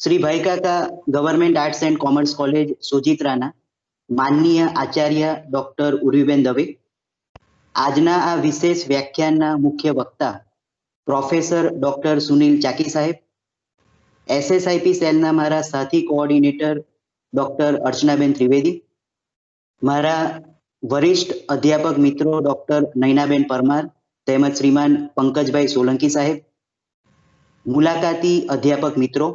Shri Bhaikaka government arts and commerce college सोजित्राना माननीय आचार्य डॉक्टर उर्वीबेन दवे, आजना आ विशेष व्याख्यानना मुख्य वक्ता प्रोफेसर डॉक्टर सुनील चाकी साहेब, एसएसआईपी सेलना मारा साथी कोऑर्डिनेटर डॉक्टर अर्चनाबेन त्रिवेदी, मारा वरिष्ठ अध्यापक मित्रों डॉक्टर नयनाबेन परमार તેમજ શ્રીમાન પંકજભાઈ સોલંકી સાહેબ, મુલાકાતી અધ્યાપક મિત્રો,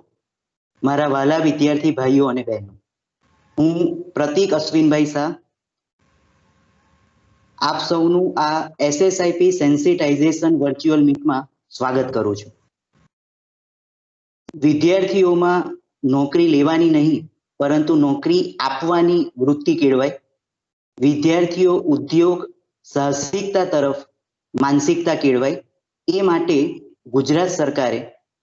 મારા વાલા વિદ્યાર્થી ભાઈઓ અને બહેનો, હું પ્રતીક અશ્વિનભાઈ શાહ આપ સૌનું આ એસએસઆઈપી સેન્સિટાઇઝેશન વર્ચ્યુઅલ મીટમાં સ્વાગત કરું છું. વિદ્યાર્થીઓમાં નોકરી લેવાની નહીં પરંતુ નોકરી આપવાની વૃત્તિ કેળવાય, વિદ્યાર્થીઓ ઉદ્યોગ સાહસિકતા તરફ मानसिकता केळवाय ए माटे गुजरात सरकारे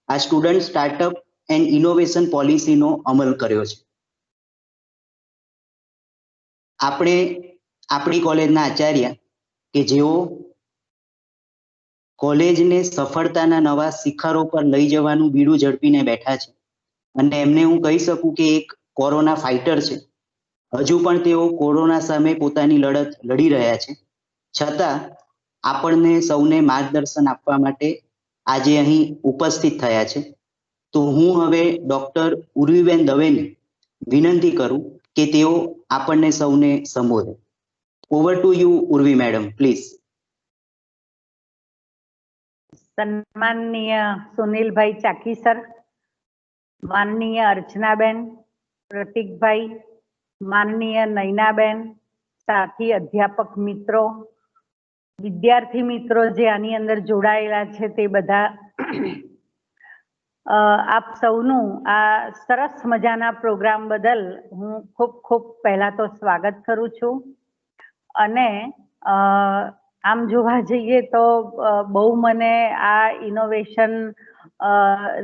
आ student startup and innovation policy नो अमल कर्यो छे. आपणे आपणी कॉलेजना आचार्य के जेओ कॉलेजने सफलताना नवा शिखरो पर लई जवानुं बीडुं झड़पीने बैठा छे अने एमने हूँ कही सकूं के एक कोरोना फाइटर छे. हजू पण तेओ कोरोना सामे पोतानी लड़त लड़ी रह्या छे, छतां आपने सौने मार्गदर्शन आपवा माटे आजे अहीं उपस्थित थया छे. तो हूँ हवे डॉक्टर उर्वीबेन दवेने विनंती करूं के तेओ आपने सौने संबोधे. Over to you Urvi madam, please. सन्माननीय सुनील भाई चाकी सर, माननीय अर्चनाबेन, प्रतीक भाई, माननीय नयनाबेन, साथी अध्यापक मित्रों, विद्यार्थी मित्रों जे आनी अंदर जोड़ायेला छे ते बधा, आप सौनु आ सरस मजाना प्रोग्राम बदल हूँ खूब खूब पहला तो स्वागत करूँ छूं. अने आम जोवा जईए तो बहु मने आ इनोवेशन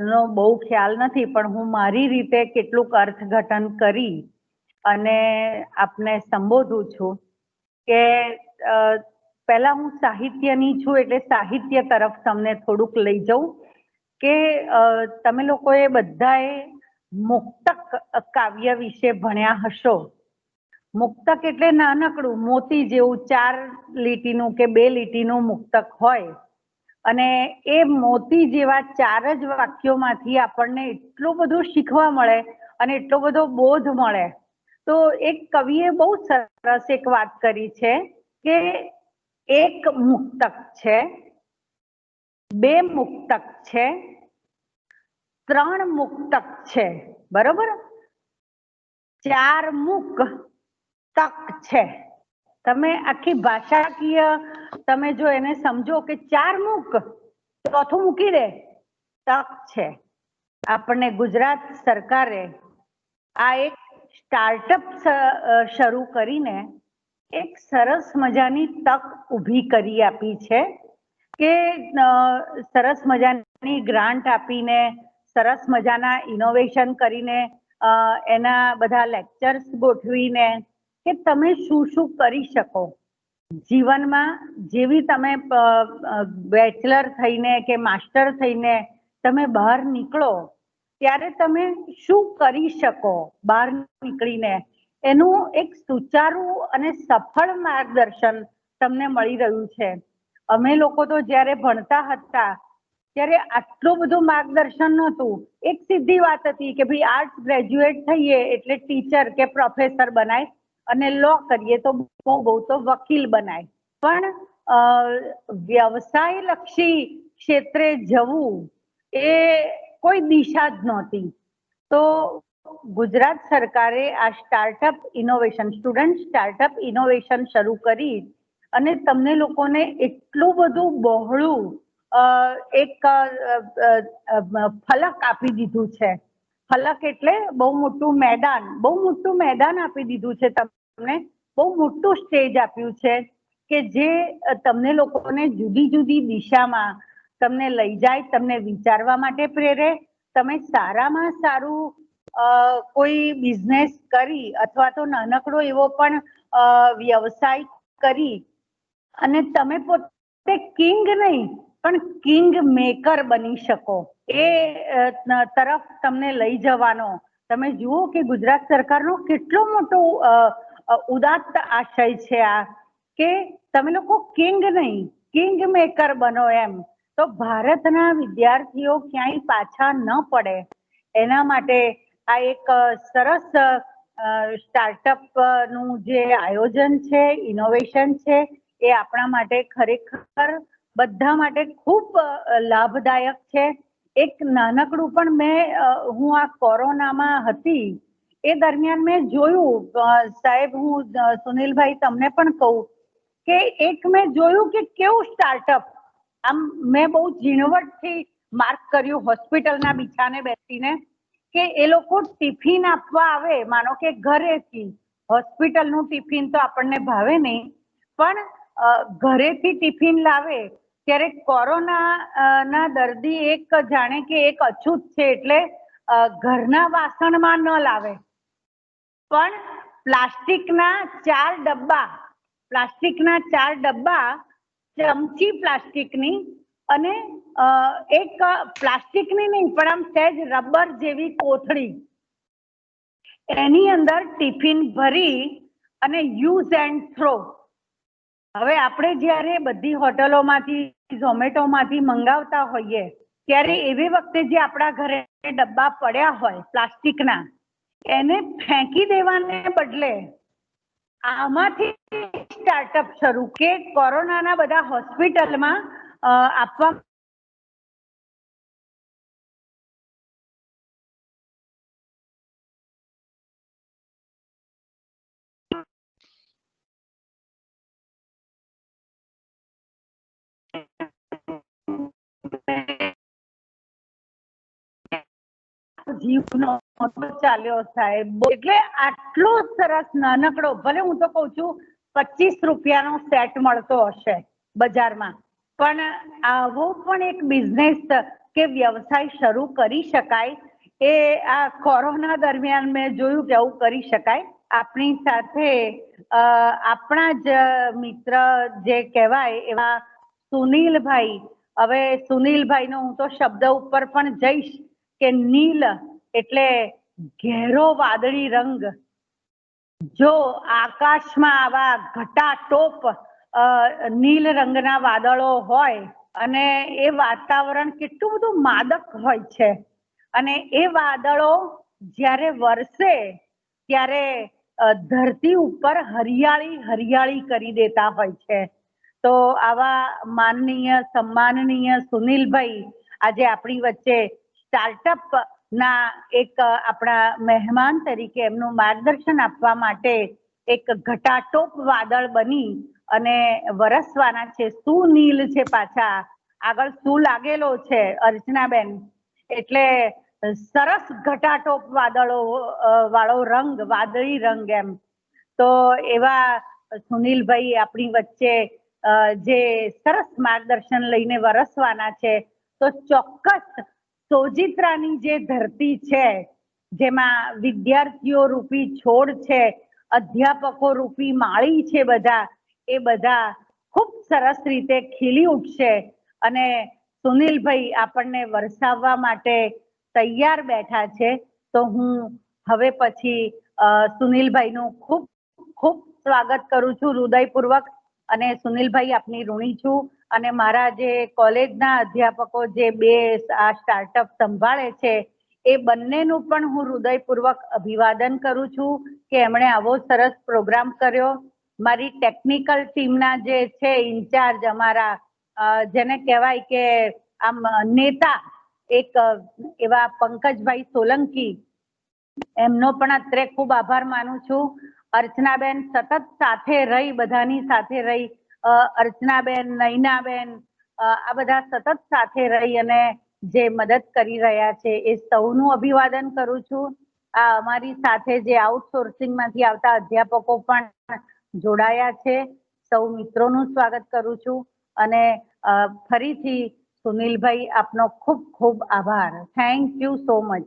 नो बहु ख्याल नथी, पण हूँ मारी रीते केटलुंक अर्थघटन करी अने आपने संबोधूं छूं के पहला हूँ साहित्यनी छूं एटले साहित्य तरफ तमने थोड़ुंक लई जाऊं के तमे लोकोए बधाए मुक्तक काव्य विषे भण्या हशो. मुक्तक एटले नानकड़ुं मोती जेवुं 4 લીટીનું के 2 લીટીનું मुक्तक होय अने ए मोती जेवा 4 ज वाक्योमांथी आपणने एटલું બધું શીખવા મળે અને એટલો બધો બોધ મળે. तो एक कविए बहु सरस एक વાત કરી છે કે एक मुक्तक छे, 2 मुक्तक छे, 3 मुक्तक छे, बरोबर, 4 मुक तक छे. तमे आखी भाषाकीय तमे जो एने समझो के 4 मुक चौथुं मूकी दे तक छे. आपणे गुजरात सरकारे आ एक स्टार्टअप शरू करीने एक सरस मजानी तक ऊभी करी आपी छे के सरस मजानी ग्रांट आपीने सरस मजाना इनोवेशन करीने एना बधा लेक्चर्स गोठवीने के तमे शुं शुं करी शको जीवनमां. जेवी तमे बेचलर थईने के मास्टर थईने तमे बहार निकळो त्यारे तमे शुं करी शको बहार निकळीने एनु एक सुचारू अने सफल मार्गदर्शन तमने मळी रह्युं छे. अमे लोको तो ज्यारे भणता हता त्यारे आटલું બધું मार्गदर्शन नहोતું. एक सीधी वात हती के भाई आर्ट्स ग्रेज्युएट थईए एटले टीचर के प्रोफेसर बनाय अने लॉ करीए तो बहु तो वकील बनाय. पण व्यवसाय लक्षी क्षेत्रे जवुं ए कोई दिशा ज नहोती. तो गुजरात सरकारे आ startup innovation student startup innovation शुरू करी अने तमने लोकोने एटલું બધું બહોળું एक फलक आपी दीधुं छे. फलक एटले बहु मोटું मैदान आपी दीधुं छे. तमने बहु मोटું स्टेज आप्युं छे के जे तमने लोकोने जुदी जुदी दिशामां तमने लई जाय, तमने विचारवा माटे प्रेरे, तमे सारामां सारू कोई बिजनेस करी अथवा तो नानकड़ो एवो पण व्यवसाय करी अने तमे पोते किंग नहीं પણ કિંગ મેકર બની શકો એ તરફ તમને લઈ જવાનો. તમે જુઓ કે ગુજરાત સરકારનો કેટલો મોટો ઉદાત્ત આશય છે આ, કે તમે લોકો કિંગ નહીં કિંગ મેકર બનો એમ. તો ભારતના વિદ્યાર્થીઓ ક્યાંય પાછા ન પડે એના માટે આ એક સરસ સ્ટાર્ટઅપ નું જે આયોજન છે, ઇનોવેશન છે, એ આપણા માટે ખરેખર બધા માટે ખૂબ લાભદાયક છે. એક નાનકડું પણ હું આ કોરોનામાં હતી એ દરમિયાન મેં જોયું, સાહેબ હું સુનિલભાઈ તમને પણ કહું કે એક મેં જોયું કે કેવું સ્ટાર્ટઅપ, આમ મેં બહુ ઝીણવટથી માર્ક કર્યું હોસ્પિટલના બિછાને બેસીને, કે એ લોકો ટિફિન આપવા આવે, માનો કે ઘરેથી, હોસ્પિટલનું ટિફિન તો આપણને ભાવે નહીં, પણ ઘરેથી ટિફિન લાવે ત્યારે કોરોના ના દર્દી એક જાણે કે એક અછૂત છે એટલે ઘરના વાસણમાં ન લાવે, પણ પ્લાસ્ટિકના 4 ડબ્બા, ચમચી પ્લાસ્ટિકની અને એક પ્લાસ્ટિકની નહીં પણ આમ સહેજ રબર જેવી કોથળી, એની અંદર ટિફિન ભરી અને યુઝ એન્ડ થ્રો. હવે આપણે જ્યારે બધી હોટલોમાંથી, ઝોમેટોમાંથી મંગાવતા હોઈએ ત્યારે એવી વખતે જે આપણા ઘરે ડબ્બા પડ્યા હોય પ્લાસ્ટિકના, એને ફેંકી દેવાને બદલે આમાંથી સ્ટાર્ટઅપ શરૂ કે કોરોનાના બધા હોસ્પિટલમાં આપવા જીવનો ચાલ્યો સાહેબ. એટલે આટલો સરસ નાનકડો, ભલે હું તો કઉ છું 25 રૂપિયાનો સેટ મળતો હશે બજારમાં, પણ આવો પણ એક બિઝનેસ કે વ્યવસાય શરૂ કરી શકાય એ આ કોરોના દરમિયાન મેં જોયું કે આવું કરી શકાય. આપણી સાથે આપણા જ મિત્ર જે કહેવાય એવા સુનિલભાઈ, હવે સુનિલભાઈનો હું તો શબ્દ ઉપર પણ જઈશ કે નીલ એટલે ઘેરો વાદળી રંગ. જો આકાશમાં આવા ઘટાટોપ નીલ રંગના વાદળો હોય અને એ વાતાવરણ કેટલું બધું માદક હોય છે, અને એ વાદળો જ્યારે વરસે ત્યારે ધરતી ઉપર હરિયાળી કરી દેતા હોય છે. તો આવા માનનીય સન્માનનીય સુનિલભાઈ આજે આપણી વચ્ચે સ્ટાર્ટઅપ ના એક આપણા મહેમાન તરીકે એમનું માર્ગદર્શન આપવા માટે એક ઘટાટોપ વાદળ બની અને વરસવાના છે. શું નીલ છે, પાછા આગળ શું લાગેલો છે અર્ચનાબેન, એટલે સરસ ઘટાટોપ વાદળો વાળો રંગ, વાદળી રંગ એમ. તો એવા સુનિલભાઈ આપણી વચ્ચે જે સરસ માર્ગદર્શન લઈને વરસવાના છે, તો ચોક્કસ સોજિત્રાની જે ધરતી છે, જેમાં વિદ્યાર્થીઓ રૂપી છોડ છે, અધ્યાપકો રૂપી માળી છે, એ બધા ખૂબ સરસ રીતે ખીલી ઉઠશે અને સુનિલભાઈ આપણને વરસાવવા માટે તૈયાર બેઠા છે. તો હું હવે પછી સુનિલભાઈનું ખૂબ ખૂબ સ્વાગત કરું છું હૃદયપૂર્વક, અને સુનિલભાઈ આપની ઋણી છું, અને મારા જે કોલેજના અધ્યાપકો જે બે આ સ્ટાર્ટઅપ સંભાળે છે એ બંનેનું પણ હું હૃદયપૂર્વક અભિવાદન કરું છું કે એમણે આવો સરસ પ્રોગ્રામ કર્યો. મારી ટેકનિકલ ટીમના જે છે ઇન્ચાર્જ અમારા, જેને કહેવાય કે આમ નેતા, એક એવા પંકજભાઈ સોલંકી, એમનો પણ અત્રે ખૂબ આભાર માનું છું. અર્ચનાબેન સતત સાથે રહી, બધાની સાથે રહી, અર્ચનાબેન, નૈનાબેન, આ બધા સતત સાથે રહી અને જે મદદ કરી રહ્યા છે એ સૌનું અભિવાદન કરું છું. આ અમારી સાથે જે આઉટસોર્સિંગ માંથી આવતા અધ્યાપકો પણ જોડાયા છે, સૌ મિત્રોનું સ્વાગત કરું છું. અને ફરીથી સુનિલભાઈ આપનો ખૂબ ખૂબ આભાર. Thank you so much.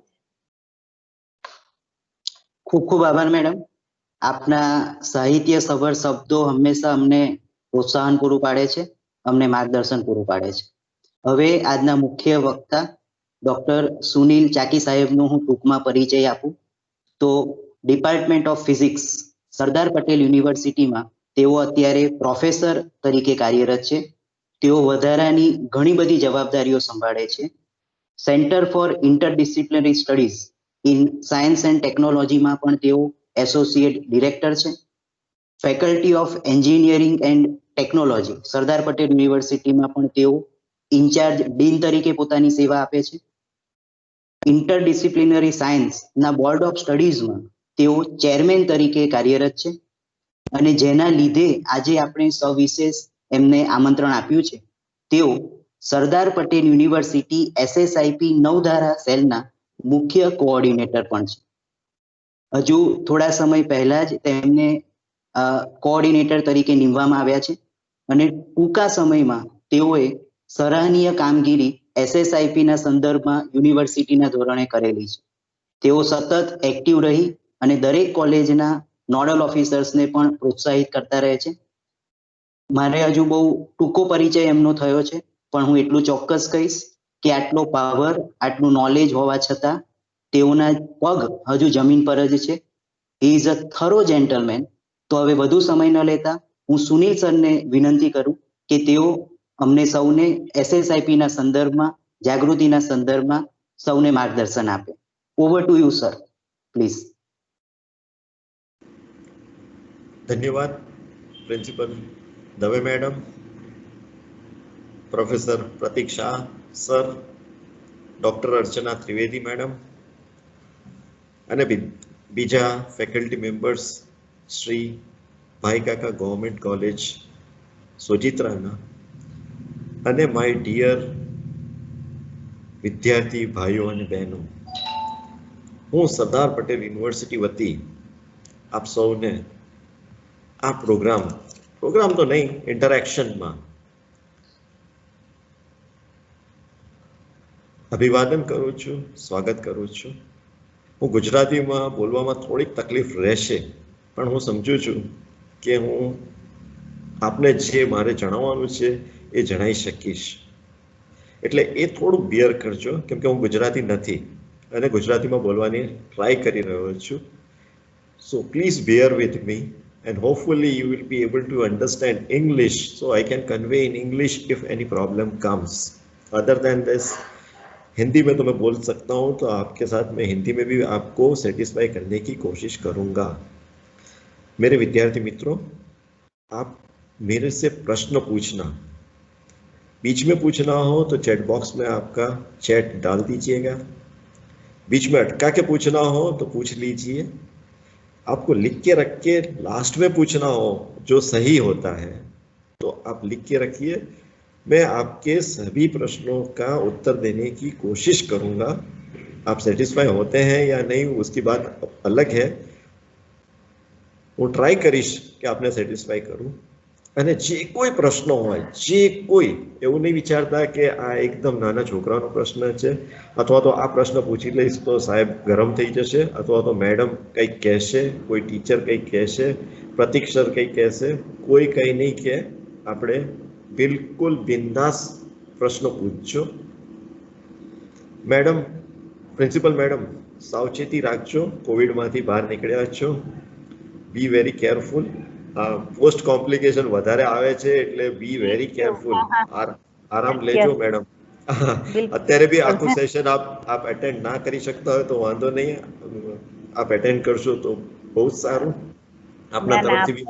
ખૂબ ખૂબ આભાર મેડમ. આપના સાહિત્ય સભર શબ્દો હંમેશા અમને પ્રોત્સાહન પૂરું પાડે છે, અમને માર્ગદર્શન પૂરું પાડે છે. હવે આજના મુખ્ય વક્તા ડોક્ટર સુનિલ ચાકી સાહેબનો હું ટૂંકમાં પરિચય આપું તો ડિપાર્ટમેન્ટ ઓફ ફિઝિક્સ સરદાર પટેલ યુનિવર્સિટીમાં તેઓ અત્યારે પ્રોફેસર તરીકે કાર્યરત છે. તેઓ વધારાની ઘણી બધી જવાબદારીઓ સંભાળે છે. Centre for interdisciplinary studies in science and ટેકનોલોજીમાં પણ તેઓ એસોસિએટ ડિરેક્ટર છે. Faculty of engineering and technology Sardar Patel યુનિવર્સિટીમાં પણ તેઓ ઇન્ચાર્જ ડીન તરીકે પોતાની સેવા આપે છે. ઇન્ટરડિસિપ્લિનરી સાયન્સના બોર્ડ ઓફ સ્ટડીઝમાં તેઓ ચેરમેન તરીકે કાર્યરત છે. અને જેના લીધે આજે આપણે સવિશેષ એમને આમંત્રણ આપ્યું છે, તેઓ સરદાર પટેલ યુનિવર્સિટી SSIP નવધારા સેલના મુખ્ય કોઓર્ડિનેટર પણ છે. હજુ થોડા સમય પહેલા જ તેમને કોઓર્ડિનેટર તરીકે નિમવામાં આવ્યા છે અને ટૂંકા સમયમાં તેઓએ સરાહનીય કામગીરી SSIP ના સંદર્ભમાં યુનિવર્સિટીના ધોરણે કરેલી છે. તેઓ સતત એક્ટિવ રહી અને દરેક કોલેજના નોડલ ઓફિસર્સને પણ પ્રોત્સાહિત કરતા રહે છે. મારે હજુ બહુ ટૂંકો પરિચય એમનો થયો છે, પણ હું એટલું ચોક્કસ કહીશ કે આટલો પાવર, આટલું નોલેજ હોવા છતાં તેઓના પગ હજુ જમીન પર જ છે. He is a થરો gentleman. તો હવે વધુ સમય ન લેતા હું સુનિલ સરને વિનંતી કરું કે તેઓ અમને સૌને SSIP ના સંદર્ભમાં, જાગૃતિના સંદર્ભમાં સૌને માર્ગદર્શન આપે. Over to you sir, please. ધન્યવાદ પ્રિન્સિપલ દવે મેડમ, પ્રોફેસર પ્રતીક શાહ સર, ડોક્ટર અર્ચના ત્રિવેદી મેડમ અને બીજા ફેકલ્ટી મેમ્બર્સ શ્રી ભાઈ કાકા ગવર્મેન્ટ કોલેજ સોજિત્રાના અને માય ડિયર વિદ્યાર્થી ભાઈઓ અને બહેનો, હું સરદાર પટેલ યુનિવર્સિટી વતી આપ સૌને આ પ્રોગ્રામ તો નહીં, ઇન્ટરેક્શનમાં અભિવાદન કરું છું, સ્વાગત કરું છું. હું ગુજરાતીમાં બોલવામાં થોડીક તકલીફ રહેશે, પણ હું સમજુ છું કે હું આપને જે મારે જણાવવાનું છે એ જણાવી શકીશ. એટલે એ થોડુંક બિયર કરજો, કેમ કે હું ગુજરાતી નથી અને ગુજરાતીમાં બોલવાની ટ્રાય કરી રહ્યો છું. So please bear with me and hopefully you will be able to understand English so I can convey in English if any problem comes. Other than this, Hindi में तो मैं बोल सकता हूँ, तो आपके साथ मैं हिंदी में भी आपको सेटिस्फाई करने की कोशिश करूँगा. मेरे विद्यार्थी मित्रों, आप मेरे से प्रश्न पूछना, बीच में पूछना हो तो चैट बॉक्स में आपका चैट डाल दीजिएगा. बीच में अटका के पूछना हो तो पूछ लीजिए. आपको लिख के रख के लास्ट में पूछना हो जो सही होता है तो आप लिख के रखिए. मैं आपके सभी प्रश्नों का उत्तर देने की कोशिश करूंगा. आप सेटिस्फाई होते हैं या नहीं उसकी बात अलग है. હું ટ્રાય કરીશ કે આપને સેટિસ્ફાઈ કરું. અને જે કોઈ પ્રશ્નો હોય, જે કોઈ, એવું નહીં વિચારતા કે આ એકદમ નાના છોકરાનો પ્રશ્ન છે અથવા તો આ પ્રશ્ન પૂછી લઈશ તો સાહેબ ગરમ થઈ જશે અથવા તો મેડમ કંઈક કહેશે, કોઈ ટીચર કંઈક કહેશે, પ્રતીક સર કંઈક કહેશે. કોઈ કંઈ નહીં કહે. આપણે બિલકુલ બિંદાસ પ્રશ્નો પૂછજો. મેડમ, પ્રિન્સિપલ મેડમ, સાવચેતી રાખજો. કોવિડમાંથી બહાર નીકળ્યા છો. Be very careful. Post complication વધારે આવે છે એટલે બી વેરી કેરફુલ. આરામ લેજો મેડમ. અત્યારે બી આખું સેશન આપ એટેન્ડ ના કરી શકતા હોય તો વાંધો નહીં, આપ એટેન્ડ કરશો તો બહુ સારું. આપના તરફથી બી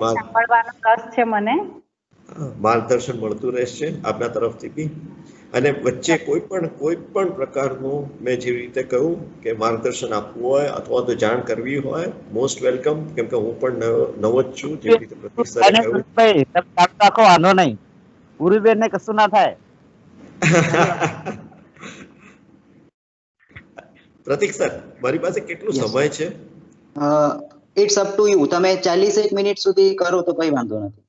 માર્ગદર્શન મળતું રહેશે આપના તરફથી બી. અને વચ્ચે કોઈ પણ પ્રકારનું મેં જેવી રીતે કહ્યું કે માર્ગદર્શન આપવું હોય અથવા તો જાણ કરવી હોય, મોસ્ટ વેલકમ. કેમ કે હું પણ નવો જ છું, જેવી રીતે પ્રતીક સરે કહ્યું. વાંધો નહીં, ઉર્વીબેન ને કશું ના થાય. પ્રતીક સર, મારી પાસે કેટલો સમય છે? It's up to you. તમે 41 મિનિટ સુધી કરો તો કઈ વાંધો નથી.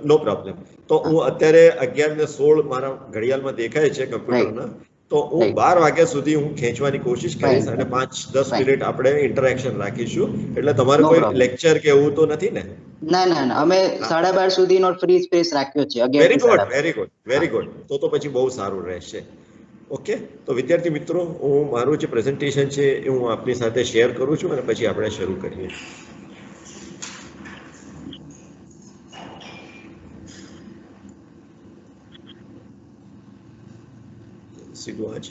No problem. તો હું અત્યારે 11:16 મારા ઘડિયાળમાં દેખાય છે કમ્પ્યુટરના, તો હું 12 વાગ્યા સુધી હું ખેંચવાની કોશિશ કરીશ અને 5-10 મિનિટ આપણે ઇન્ટરેક્શન રાખીશું. એટલે તમારે કોઈ લેક્ચર કે એવું તો નથી ને? ના અમે 12:30 સુધીનો ફ્રી સ્પેસ રાખ્યો છે. 11 વેરી થી ગુડ 12:30. Very good. તો પછી બહુ સારું રહેશે. ઓકે, તો વિદ્યાર્થી મિત્રો, હું મારું જે પ્રેઝન્ટેશન છે એ હું આપની સાથે શેર કરું છું અને પછી આપણે શરૂ કરીએ. સીધું આજ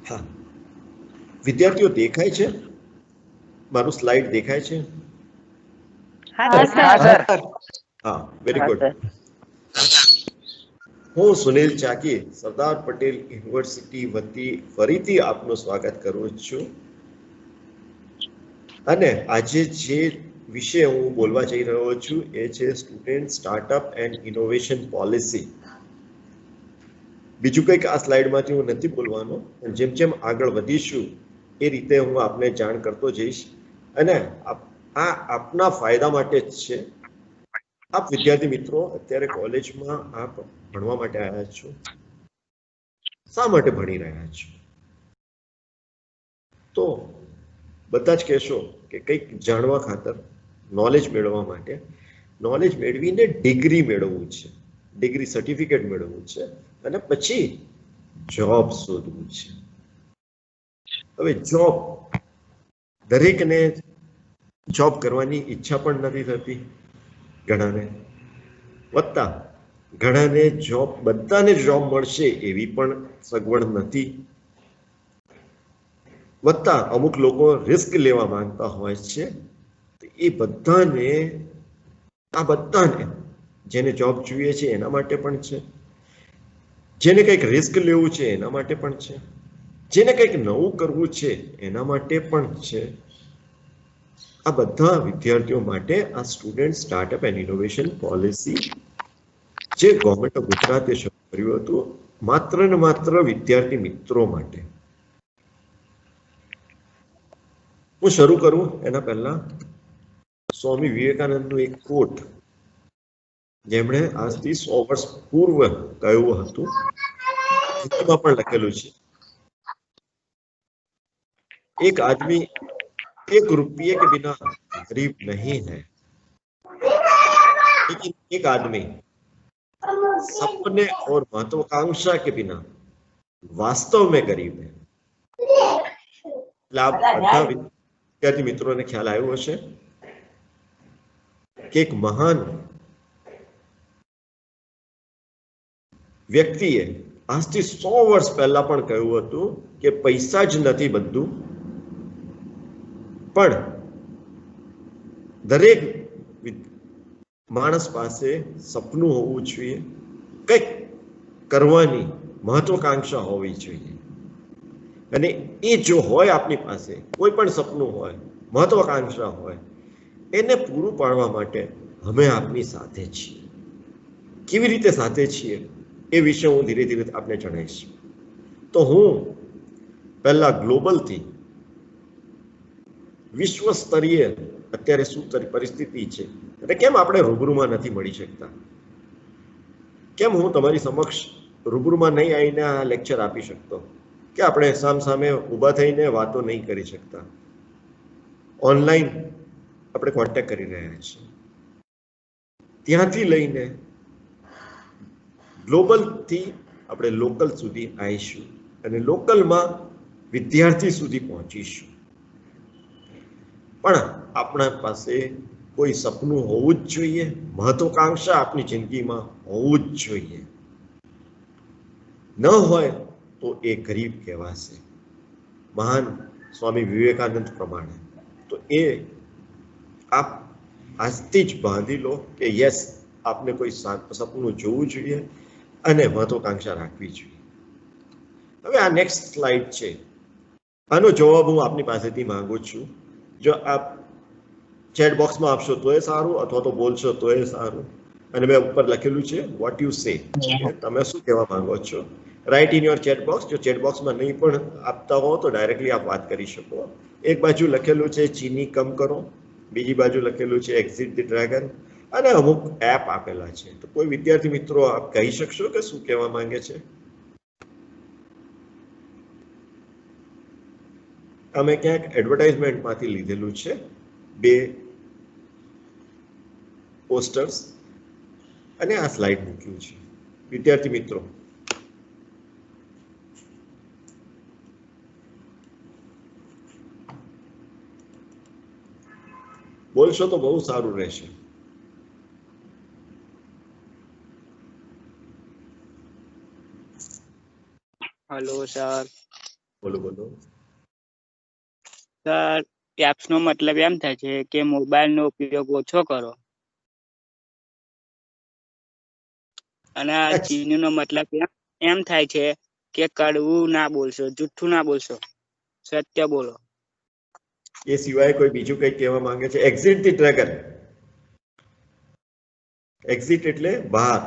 હા, વિદ્યાર્થીઓ દેખાય છે? મારું સ્લાઇડ દેખાય છે? હા, વેરી ગુડ. હું સુનિલ ચાકી, સરદાર પટેલ યુનિવર્સિટી વતી ફરીથી આપનું સ્વાગત કરું છું. અને આજે જે વિશે હું બોલવા જઈ રહ્યો છું એ છે student startup and innovation policy. બીજું કંઈક આ સ્લાઇડમાંથી હું નથી બોલવાનો. જેમ જેમ આગળ વધીશું એ રીતે હું આપને જાણ કરતો જઈશ. અને આ આપના ફાયદા માટે જ છે. આપ વિદ્યાર્થી મિત્રો અત્યારે કોલેજમાં આપ ભણવા માટે આવ્યા છો. શા માટે ભણી રહ્યા છો? તો બધા જ કહેશો કે કંઈક જાણવા ખાતર, નોલેજ મેળવવા માટે. નોલેજ મેળવીને ડિગ્રી મેળવવું છે, ડિગ્રી સર્ટિફિકેટ મેળવવું છે અને પછી જોબ શોધવું છે. હવે જોબ, દરેકને જોબ કરવાની ઈચ્છા પણ નથી થતી. ઘણાને વત્તા ઘણાને જોબ, બધાને જોબ મળશે એવી પણ સગવડ નથી. વત્તા અમુક લોકો રિસ્ક લેવા માંગતા હોય છે. એ બધાને, આ બધાને જેને જોબ જોઈએ છે એના માટે પણ છે, જેને કંઈક રિસ્ક લેવું છે એના માટે પણ છે, જેને કંઈક નવું કરવું છે એના માટે પણ છે. આ બધા વિદ્યાર્થીઓ માટે આ student startup and innovation policy જે ગવર્મેન્ટ ઓફ ગુજરાતે શરૂ કર્યું હતું, માત્ર ને માત્ર વિદ્યાર્થી મિત્રો માટે. હું શરૂ કરું એના પહેલા સ્વામી વિવેકાનંદનું એક કોટ, જેમણે આજથી 100 વર્ષ પૂર્વ કહ્યું હતું, હિન્દીમાં પણ લખેલું છે. એક આદમી एक रुपये के बिना गरीब नहीं है, लेकिन एक आदमी सपने और महत्वाकांक्षा के बिना वास्तव में गरीब है. એટલે આ બધા વિદ્યાર્થી મિત્રોને ખ્યાલ આવ્યો હશે કે એક મહાન વ્યક્તિએ આજથી 100 વર્ષ પહેલા પણ કહ્યું હતું કે પૈસા જ નથી બધું, પણ દરેક માણસ પાસે સપનું હોવું જોઈએ, કંઈક કરવાની મહત્વાકાંક્ષા હોવી જોઈએ. અને એ જો હોય આપની પાસે, કોઈ પણ સપનું હોય, મહત્વાકાંક્ષા હોય, એને પૂરું પાડવા માટે અમે આપની સાથે છીએ. કેવી રીતે સાથે છીએ એ વિશે હું ધીરે ધીરે આપને જણાવીશ. તો હું પહેલા ગ્લોબલથી, વિશ્વ સ્તરીય અત્યારે શું પરિસ્થિતિ છે અને કેમ આપણે રૂબરૂમાં નથી મળી શકતા, કેમ હું તમારી સમક્ષ રૂબરૂમાં નહીં આવીને આ લેક્ચર આપી શકતો, કે આપણે સામસામે ઊભા થઈને વાતો નહીં કરી શકતા, ઓનલાઈન આપણે કોન્ટેક્ટ કરી રહ્યા છીએ. ત્યાંથી લઈને ગ્લોબલથી આપણે લોકલ સુધી આવીશું અને લોકલમાં વિદ્યાર્થી સુધી પહોંચીશું. પણ આપણા પાસે કોઈ સપનું હોવું જ જોઈએ, મહત્વાકાંક્ષા આપની જિંદગીમાં હોવું જ જોઈએ. ન હોય તો એ ગરીબ કહેવાશે, મહાન સ્વામી વિવેકાનંદ પ્રમાણે. તો એ આપ આજથી જ બાંધી લો કે યસ, આપને કોઈ સપનું જોવું જોઈએ અને મહત્વાકાંક્ષા રાખવી જોઈએ. હવે આ નેક્સ્ટ સ્લાઇડ છે, આનો જવાબ હું આપની પાસેથી માંગુ છું. જો આપ ચેટ બોક્સમાં આપશો તો એ સારું, અથવા તો બોલશો તો એ સારું. અને મેં ઉપર લખેલું છે વોટ યુ સે, તમે શું કહેવા માંગો છો. Write in your chat box. જો ચેટ બોક્સમાં નહીં પણ આપતા હો તો ડાયરેક્ટલી આપ વાત કરી શકો. એક બાજુ લખેલું છે ચીની કમ કરો, બીજી બાજુ લખેલું છે એક્ઝિટ ધ ડ્રેગન, અને અમુક એપ આપેલા છે. તો કોઈ વિદ્યાર્થી મિત્રો આપ કહી શકશો કે શું કહેવા માંગે છે? અમે ક્યાંક એડવર્ટાઇઝમેન્ટમાંથી લીધેલું છે, 2 પોસ્ટર્સ, અને આ સ્લાઇડ મૂક્યું છે. વિદ્યાર્થી મિત્રો, બોલશો તો બહુ સારું રહેશે. Hello sir. બોલો બોલો. સર, એપ્સ નો મતલબ એમ થાય છે કે મોબાઈલ નો ઉપયોગ ઓછો કરો, અને આ ચીન નો મતલબ એમ થાય છે કે કડવું ના બોલશો, જુઠ્ઠું ના બોલશો, સત્ય બોલો. એ સિવાય કોઈ બીજું કંઈ કહેવા માંગે છે? Exit the dragon. એક્ઝિટ એટલે બહાર,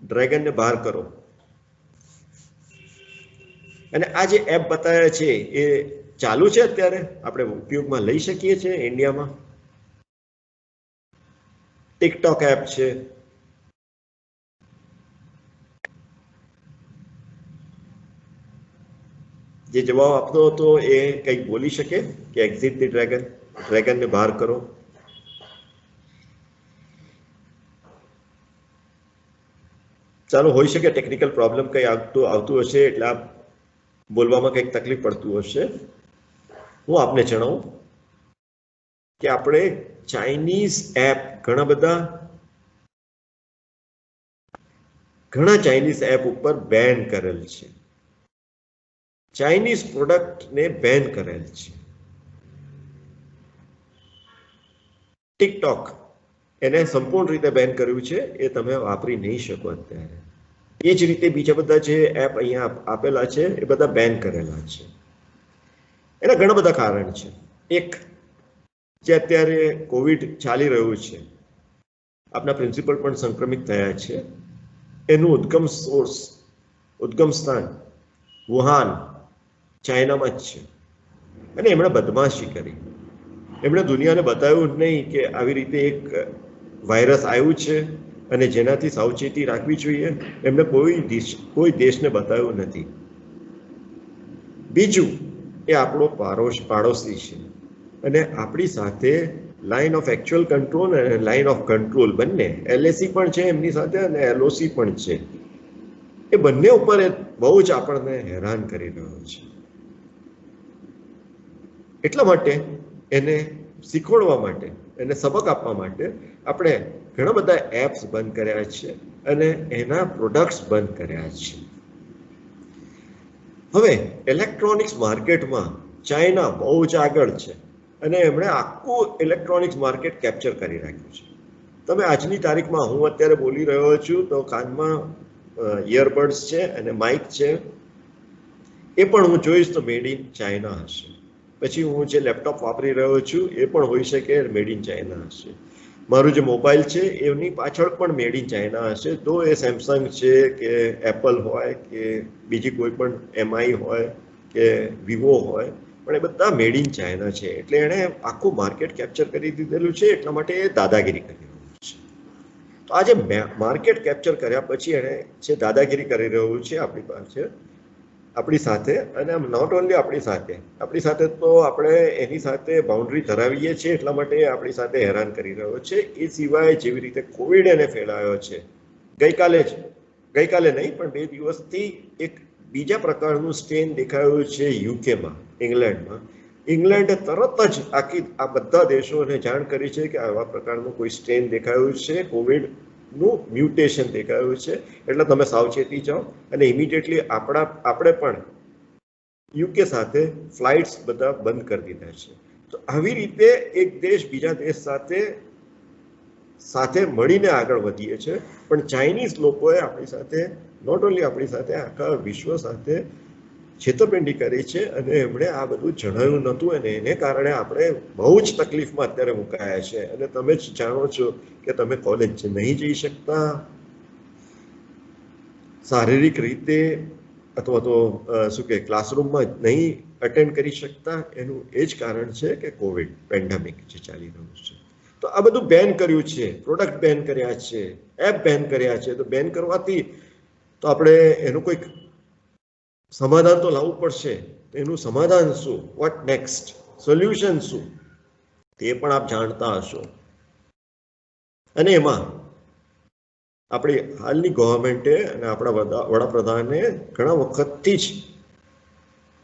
ડ્રેગન ને બહાર કરો. અને આ જે એપ બતાવ્યા છે એ ચાલુ છે અત્યારે, આપણે ઉપયોગમાં લઈ શકીએ છીએ ઇન્ડિયામાં. ટિકટોક એપ છે, જે જવાબ આપતો હતો એ કંઈક બોલી શકે કે એક્ઝિટ ધી ડ્રેગન, ડ્રેગનને બહાર કરો. ચાલો, હોઈ શકે ટેકનિકલ પ્રોબ્લેમ કંઈ આવતું હશે, એટલે આ બોલવામાં કંઈક તકલીફ પડતું હશે. હું આપને જણાવું કે આપણે ચાઇનીઝ એપ ઘણા ચાઇનીઝ એપ ઉપર બેન કરેલ છે, ચાઇનીઝ પ્રોડક્ટને બેન કરેલ છે. ટિકટોક એને સંપૂર્ણ રીતે બેન કર્યું છે, એ તમે વાપરી નહીં શકો અત્યારે. એ જ રીતે બીજા બધા જે એપ અહીંયા આપેલા છે એ બધા બેન કરેલા છે. એના ઘણા બધા કારણ છે. એક, જે અત્યારે કોવિડ ચાલી રહ્યું છે, આપના પ્રિન્સિપલ પણ સંક્રમિત થયા છે, એનું ઉદ્ગમ સ્થાન વુહાન, ચાઇનામાં જ છે. અને એમણે બદમાશી કરી. એમણે દુનિયાને બતાવ્યું નહીં કે આવી રીતે એક વાયરસ આવ્યું છે અને જેનાથી સાવચેતી રાખવી જોઈએ. એમણે કોઈ દેશને બતાવ્યું નથી. બીજું, એ આપણો પાડોશી છે અને આપણી સાથે લાઇન ઓફ એકચ્યુઅલ કંટ્રોલ અને લાઇન ઓફ કંટ્રોલ બંને, LAC પણ છે એમની સાથે અને LOC પણ છે. એ બંને ઉપર બહુ જ આપણને હેરાન કરી રહ્યો છે. એટલા માટે એને શીખવાડવા માટે, એને સબક આપવા માટે આપણે ઘણા બધા એપ્સ બંધ કર્યા છે અને એના પ્રોડક્ટ્સ બંધ કર્યા છે. હવે ઇલેક્ટ્રોનિક્સ માર્કેટમાં ચાઇના બહુ જ આગળ છે અને એમણે આખું ઇલેક્ટ્રોનિક્સ માર્કેટ કેપ્ચર કરી રાખ્યું છે. તમે આજની તારીખમાં, હું અત્યારે બોલી રહ્યો છું તો કાનમાં ઇયરબડ્સ છે અને માઇક છે, એ પણ હું જોઈશ તો મેડ ઇન ચાઇના હશે. પછી હું જે લેપટોપ વાપરી રહ્યો છું એ પણ હોઈ શકે મેડ ઇન ચાઇના હશે. મારું જે મોબાઈલ છે એની પાછળ પણ મેડ ઇન ચાઇના હશે. તો એ સેમસંગ છે કે એપલ હોય કે બીજી કોઈ પણ MI હોય કે વિવો હોય, પણ એ બધા મેડ ઇન ચાઇના છે. એટલે એણે આખું માર્કેટ કેપ્ચર કરી દીધેલું છે, એટલા માટે એ દાદાગીરી કરી રહ્યું છે. તો આજે માર્કેટ કેપ્ચર કર્યા પછી એણે જે દાદાગીરી કરી રહ્યું છે આપણી સાથે, અને નોટ ઓનલી આપણી સાથે તો આપણે એની સાથે બાઉન્ડ્રી ધરાવીએ છીએ, એટલા માટે આપણી સાથે હેરાન કરી રહ્યો છે. એ સિવાય જેવી રીતે કોવિડ એને ફેલાયો છે, ગઈકાલે નહીં પણ 2 દિવસથી એક બીજા પ્રકારનું સ્ટ્રેન દેખાયું છે યુકેમાં, ઇંગ્લેન્ડમાં. ઇંગ્લેન્ડે તરત જ આ બધા દેશોને જાણ કરી છે કે આવા પ્રકારનું કોઈ સ્ટ્રેન દેખાયું છે, કોવિડનું મ્યુટેશન દેખાયું છે, એટલે તમે સાવચેતી જાઓ. અને ઇમિડિયેટલી આપણે પણ યુકે સાથે ફ્લાઇટ્સ બધા બંધ કરી દીધા છે. તો આવી રીતે એક દેશ બીજા દેશ સાથે મળીને આગળ વધીએ છે. પણ ચાઇનીઝ લોકોએ આપણી સાથે, નોટ ઓનલી આપણી સાથે, આખા વિશ્વ સાથે છેતરપિંડી કરી છે અને એમણે આ બધું જણાવ્યું નહોતું અને એને કારણે આપણે બહુ જ તકલીફમાં અત્યારે મુકાયા છે. અને તમે જ જાણો છો કે તમે કોલેજ નહીં જઈ શકતા, શારીરિક રીતે અથવા તો શું કે ક્લાસરૂમમાં નહીં અટેન્ડ કરી શકતા. એનું એ જ કારણ છે કે કોવિડ પેન્ડેમિક જે ચાલી રહ્યું છે. તો આ બધું બેન કર્યું છે, પ્રોડક્ટ બેન કર્યા છે, એપ બેન કર્યા છે. તો બેન કરવાથી તો આપણે એનું કોઈક સમાધાન તો લાવવું પડશે. એનું સમાધાન શું, વોટ નેક્સ્ટ, સોલ્યુશન શું, તે પણ આપ જાણતા હશો. અને એમાં આપણી હાલની ગવર્મેન્ટે અને આપણા વડાપ્રધાને ઘણા વખતથી જ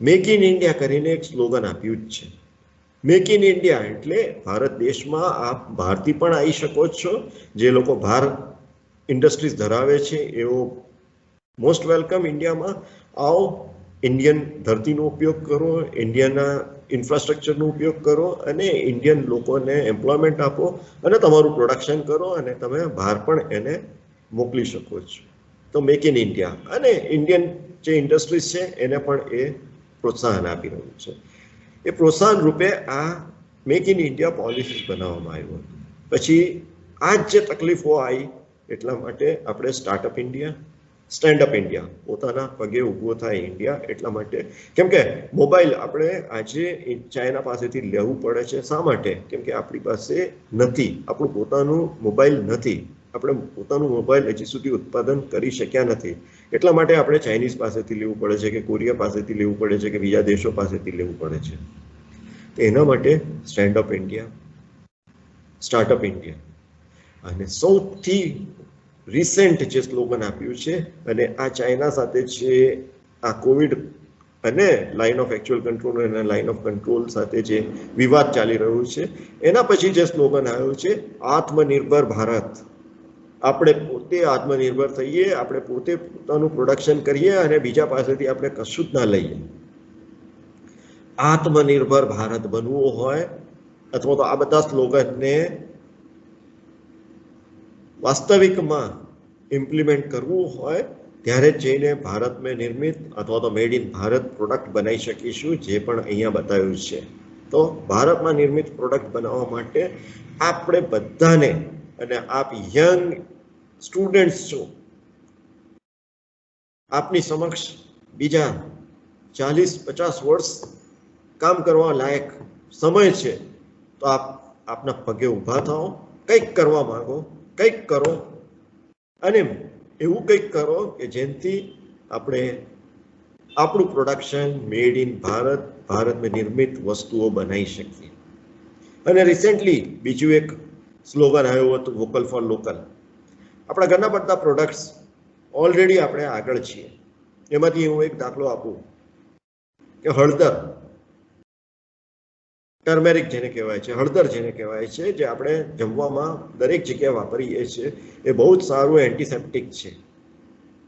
મેક ઇન ઇન્ડિયા કરીને એક સ્લોગન આપ્યું જ છે. મેક ઇન ઇન્ડિયા એટલે ભારત દેશમાં આપ બહારથી પણ આવી શકો છો. જે લોકો બહાર ઇન્ડસ્ટ્રીઝ ધરાવે છે એઓ મોસ્ટ વેલકમ ઇન્ડિયામાં આવો, ઇન્ડિયન ધરતીનો ઉપયોગ કરો, ઇન્ડિયાના ઇન્ફ્રાસ્ટ્રક્ચરનો ઉપયોગ કરો અને ઇન્ડિયન લોકોને એમ્પ્લોયમેન્ટ આપો અને તમારું પ્રોડક્શન કરો અને તમે બહાર પણ એને મોકલી શકો છો. તો મેક ઇન ઇન્ડિયા અને ઇન્ડિયન જે ઇન્ડસ્ટ્રીઝ છે એને પણ એ પ્રોત્સાહન આપી રહ્યું છે. એ પ્રોત્સાહન રૂપે આ મેક ઇન ઇન્ડિયા પોલિસી બનાવવામાં આવ્યું હતું. પછી આ જે તકલીફો આવી એટલા માટે આપણે સ્ટાર્ટઅપ ઇન્ડિયા, સ્ટેન્ડઅપ ઇન્ડિયા, પોતાના પગે ઊભો થાય ઇન્ડિયા, એટલા માટે કેમ કે મોબાઈલ આપણે આજે ચાઇના પાસેથી લેવું પડે છે. શા માટે? કેમ કે આપણી પાસે નથી, આપણું પોતાનું મોબાઈલ નથી, આપણે પોતાનું મોબાઈલ હજી સુધી ઉત્પાદન કરી શક્યા નથી. એટલા માટે આપણે ચાઇનીઝ પાસેથી લેવું પડે છે કે કોરિયા પાસેથી લેવું પડે છે કે બીજા દેશો પાસેથી લેવું પડે છે. તો એના માટે સ્ટેન્ડઅપ ઇન્ડિયા, સ્ટાર્ટઅપ ઇન્ડિયા અને સૌથી રિસેન્ટ જે સ્લોગન આપ્યું છે અને આ ચાઇના સાથે જે આ કોવિડ અને લાઇન ઓફ એકચ્યુઅલ કંટ્રોલ અને લાઇન ઓફ કંટ્રોલ સાથે જે વિવાદ ચાલી રહ્યું છે એના પછી જે સ્લોગન આવ્યું છે આત્મનિર્ભર ભારત. આપણે પોતે આત્મનિર્ભર થઈએ, આપણે પોતે પોતાનું પ્રોડક્શન કરીએ અને બીજા પાસેથી આપણે કશું જ ના લઈએ. આત્મનિર્ભર ભારત બનવું હોય અથવા તો આ બધા સ્લોગનને વાસ્તવિકમાં ઇમ્પ્લિમેન્ટ કરવું હોય ત્યારે જઈને ભારતમાં નિર્મિત અથવા તો મેડ ઇન ભારત પ્રોડક્ટ બનાવી શકીશું, જે પણ અહીંયા બતાવ્યું છે. તો ભારતમાં નિર્મિત પ્રોડક્ટ બનાવવા માટે આપણે બધાને, અને આપ યંગ સ્ટુડન્ટ્સ છો, આપની સમક્ષ બીજા 40-50 વર્ષ કામ કરવા લાયક સમય છે. તો આપના પગે ઊભા થાઓ, કંઈક કરવા માંગો, કંઈક કરો અને એવું કંઈક કરો કે જેનાથી આપણે આપણું પ્રોડક્શન મેડ ઇન ભારત, ભારતમાં નિર્મિત વસ્તુઓ બનાવી શકીએ. અને રિસેન્ટલી બીજું એક સ્લોગન આવ્યું હતું વોકલ ફોર લોકલ. આપણા ઘણા બધા પ્રોડક્ટ્સ ઓલરેડી આપણે આગળ છીએ. એમાંથી હું એક દાખલો આપું કે હળદર, ટર્મેરિક જેને કહેવાય છે, હળદર જેને કહેવાય છે, જે આપણે જમવામાં દરેક જગ્યાએ વાપરીએ છીએ, એ બહુ જ સારું એન્ટીસેપ્ટિક છે.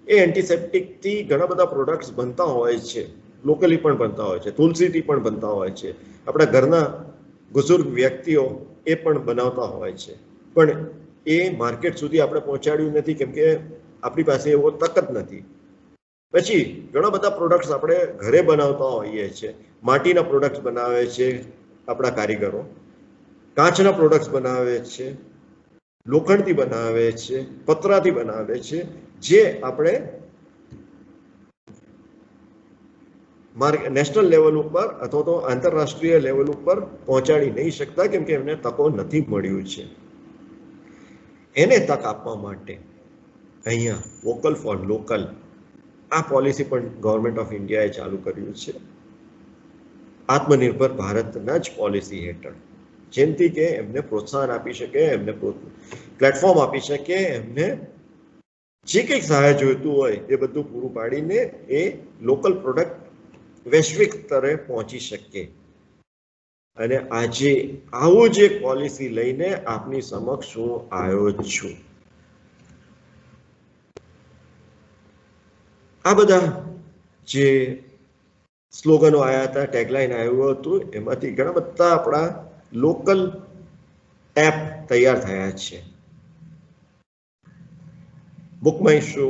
એ એન્ટીસેપ્ટિકથી ઘણા બધા પ્રોડક્ટ્સ બનતા હોય છે, લોકલી પણ બનતા હોય છે, તુલસીથી પણ બનતા હોય છે, આપણા ઘરના બુઝુર્ગ વ્યક્તિઓ એ પણ બનાવતા હોય છે. પણ એ માર્કેટ સુધી આપણે પહોંચાડ્યું નથી કેમ કે આપણી પાસે એવો તક જ નથી. પછી ઘણા બધા પ્રોડક્ટ્સ આપણે ઘરે બનાવતા હોઈએ છીએ. માટીના પ્રોડક્ટ્સ બનાવે છે આપણા કારીગરો, કાચના પ્રોડક્ટ્સ બનાવે છે, લોખંડથી બનાવે છે, પતરાથી બનાવે છે, જે આપણે નેશનલ લેવલ ઉપર અથવા તો આંતરરાષ્ટ્રીય લેવલ ઉપર પહોંચાડી નહીં શકતા કેમ કે એમને તકો નથી મળ્યું છે. એને તક આપવા માટે અહીંયા વોકલ ફોર લોકલ આ પોલિસી પણ ગવર્મેન્ટ ઓફ ઇન્ડિયાએ ચાલુ કર્યું છે, આત્મનિર્ભર ભારતના જ પોલિસી હેઠળ, જેમથી કે એમને પ્રોત્સાહન આપી શકે, એમને પ્લેટફોર્મ આપી શકે, એમને જે કંઈક સહાય જોઈતું હોય એ બધું પૂરું પાડીને એ લોકલ પ્રોડક્ટ વૈશ્વિક સ્તરે પહોંચી શકે. અને આજે આવું જ એક પોલિસી લઈને આપની સમક્ષ હું આવ્યો છું. આ બધા જે સ્લોગનો આવ્યા હતા, ટેગલાઇન આવ્યું હતું, એમાંથી ઘણા બધા આપણા લોકલ એપ તૈયાર થયા છે. Book my show,